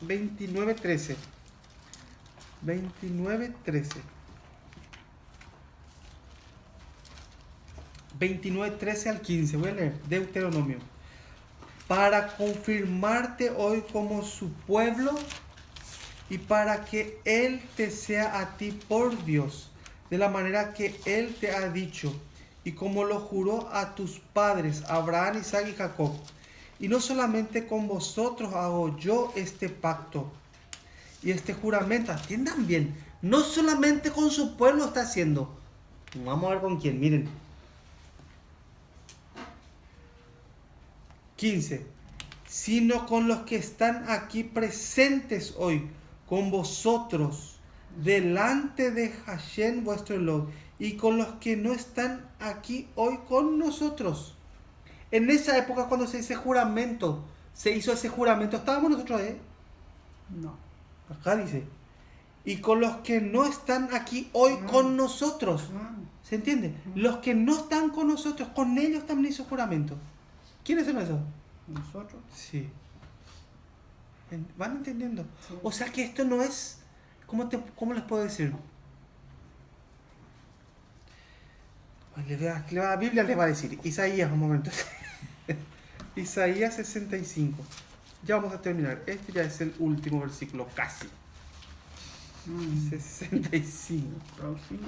29:13, 29:13, 29:13 al 15. Voy a leer Deuteronomio. Para confirmarte hoy como su pueblo y para que Él te sea a ti por Dios, de la manera que Él te ha dicho, y como lo juró a tus padres, Abraham, Isaac y Jacob. Y no solamente con vosotros hago yo este pacto y este juramento. Atiendan bien, no solamente con su pueblo está haciendo. Vamos a ver con quién, miren. 15. Sino con los que están aquí presentes hoy, con vosotros, delante de Hashem vuestro Elok, y con los que no están aquí hoy con nosotros. En esa época cuando se hizo ese juramento, ¿estábamos nosotros No. Acá dice, y con los que no están aquí hoy con nosotros. ¿Se entiende? Los que no están con nosotros, con ellos también hizo juramento. ¿Quiénes son esos? ¿Nosotros? Sí. ¿Van entendiendo? Sí. O sea que esto no es... ¿Cómo les puedo decir? La Biblia les va a decir. Isaías, un momento. Isaías 65. Ya vamos a terminar. Este ya es el último versículo, casi. 65. Próximo.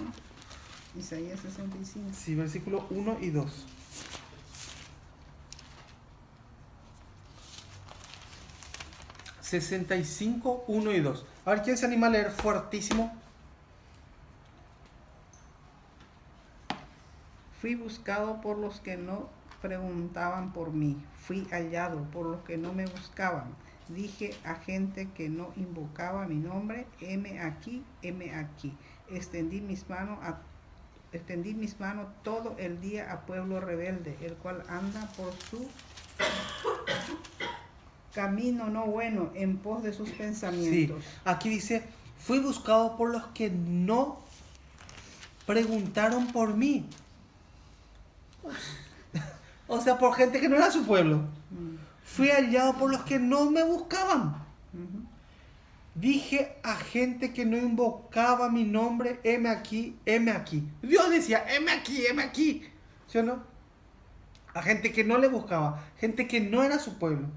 Isaías 65. Sí, versículo 1 y 2. ...65, 1 y 2. A ver, ¿quién se anima a leer fuertísimo? Fui buscado por los que no preguntaban por mí. Fui hallado por los que no me buscaban. Dije a gente que no invocaba mi nombre: heme aquí, heme aquí. Extendí mis manos todo el día a pueblo rebelde, el cual anda por su camino no bueno, en pos de sus pensamientos. Sí, aquí dice, fui buscado por los que no preguntaron por mí. O sea, por gente que no era su pueblo. Fui hallado por los que no me buscaban. Dije a gente que no invocaba mi nombre: heme aquí, heme aquí. Dios decía: heme aquí, heme aquí. ¿Sí o no? A gente que no le buscaba, gente que no era su pueblo.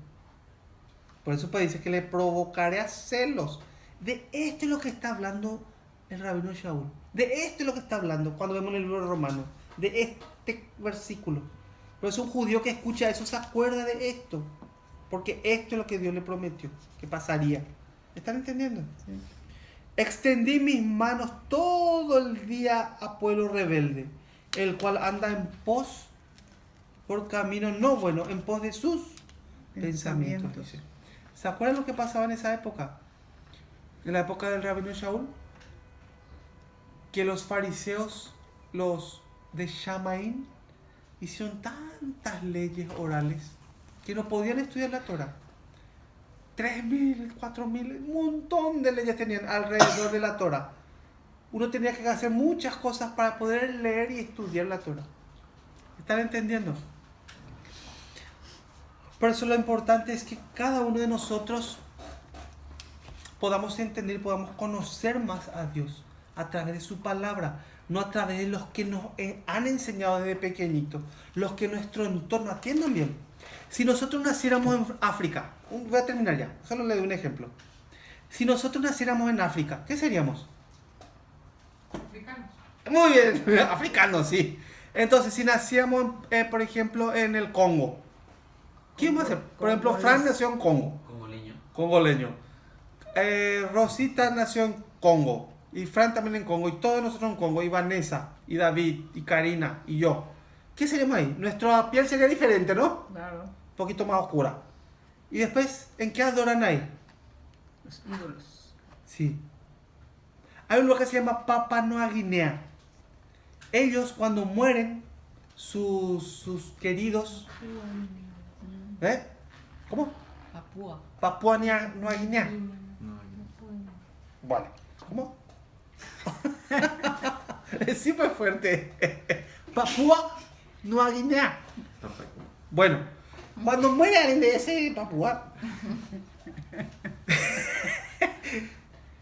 Por eso pues dice que le provocaré a celos. De esto es lo que está hablando el rabino Shaul. De esto es lo que está hablando cuando vemos en el libro de Romanos. De este versículo. Por eso un judío que escucha eso se acuerda de esto. Porque esto es lo que Dios le prometió que pasaría. ¿Están entendiendo? Sí. Extendí mis manos todo el día a pueblo rebelde, el cual anda en pos por camino no bueno, en pos de sus pensamientos, dice. ¿Se acuerdan lo que pasaba en esa época? En la época del rabino Shaul, que los fariseos, los de Shamaín, hicieron tantas leyes orales que no podían estudiar la Torah. 3.000, 4.000, un montón de leyes tenían alrededor de la Torah. Uno tenía que hacer muchas cosas para poder leer y estudiar la Torah. ¿Están entendiendo? Por eso lo importante es que cada uno de nosotros podamos entender, podamos conocer más a Dios a través de su palabra, no a través de los que nos han enseñado desde pequeñitos, los que nuestro entorno. Atiendan bien. Si nosotros naciéramos en África, voy a terminar ya, solo le doy un ejemplo. Si nosotros naciéramos en África, ¿qué seríamos? Africanos. Muy bien, africanos, sí. Entonces, si nacíamos, por ejemplo, en el Congo, ¿qué vamos a hacer? Por ejemplo, Fran nació en Congo. Congoleño. Rosita nació en Congo. Y Fran también en Congo. Y todos nosotros en Congo. Y Vanessa, y David, y Karina, y yo. ¿Qué seríamos ahí? Nuestra piel sería diferente, ¿no? Claro. Un poquito más oscura. Y después, ¿en qué adoran ahí? Los ídolos. Sí. Hay un lugar que se llama Papua Nueva Guinea. Ellos, cuando mueren, sus queridos... ¿Cómo? Papua Nueva Guinea. Vale. ¿Cómo? Sí, fue fuerte. Papua Nueva Guinea. Bueno, cuando muere alguien de ese Papua,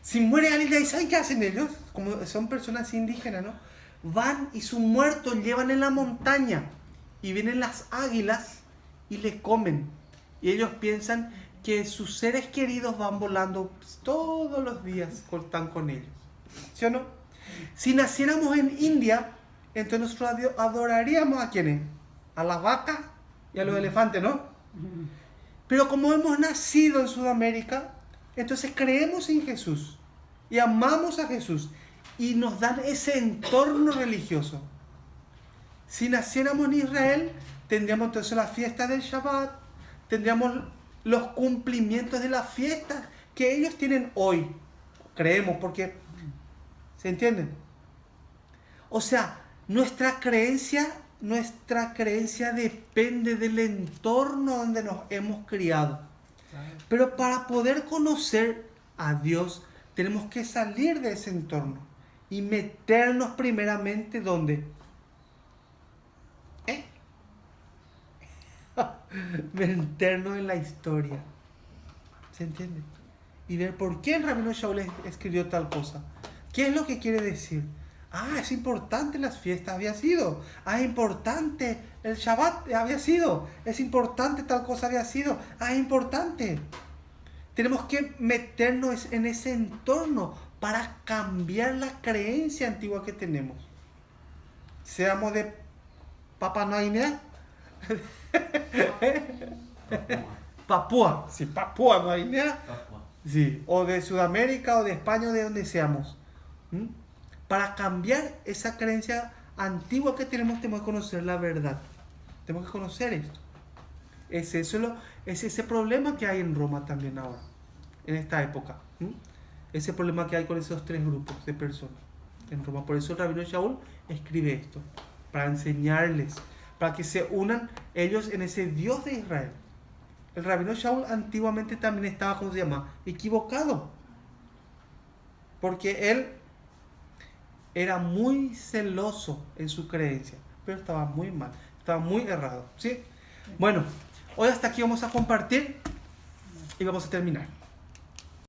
si muere alguien de ahí, ¿saben qué hacen ellos? Como son personas indígenas, ¿no? Van y su muerto llevan en la montaña y vienen las águilas y le comen. Y ellos piensan que sus seres queridos van volando todos los días, están con ellos. ¿Sí o no? Si naciéramos en India, entonces nosotros adoraríamos ¿a quiénes? A las vacas y a los elefantes, ¿no? Pero como hemos nacido en Sudamérica, entonces creemos en Jesús y amamos a Jesús y nos dan ese entorno religioso. Si naciéramos en Israel, tendríamos entonces la fiesta del Shabbat, tendríamos los cumplimientos de las fiestas que ellos tienen hoy. Creemos, porque ¿se entienden? O sea, nuestra creencia depende del entorno donde nos hemos criado. Pero para poder conocer a Dios, tenemos que salir de ese entorno y meternos primeramente ¿dónde? Meternos en la historia. ¿Se entiende? Y ver por qué el rabino Shaul escribió tal cosa. ¿Qué es lo que quiere decir? Es importante las fiestas, había sido. Es importante el Shabbat, había sido. Es importante tal cosa, había sido. Es importante. Tenemos que meternos en ese entorno para cambiar la creencia antigua que tenemos. Seamos de Papua Nueva Guinea. Papúa. Sí, Papúa Nueva Guinea. Sí, o de Sudamérica o de España o de donde seamos. Para cambiar esa creencia antigua que tenemos que conocer la verdad. Tenemos que conocer esto. Es ese problema que hay en Roma también ahora, en esta época. Ese problema que hay con esos tres grupos de personas en Roma. Por eso el rabino Shaul escribe esto, para enseñarles, para que se unan ellos en ese Dios de Israel. El rabino Shaul antiguamente también estaba, ¿cómo se llama? Equivocado. Porque él era muy celoso en su creencia, pero estaba muy mal, estaba muy errado, ¿sí? Bueno, hoy hasta aquí vamos a compartir y vamos a terminar.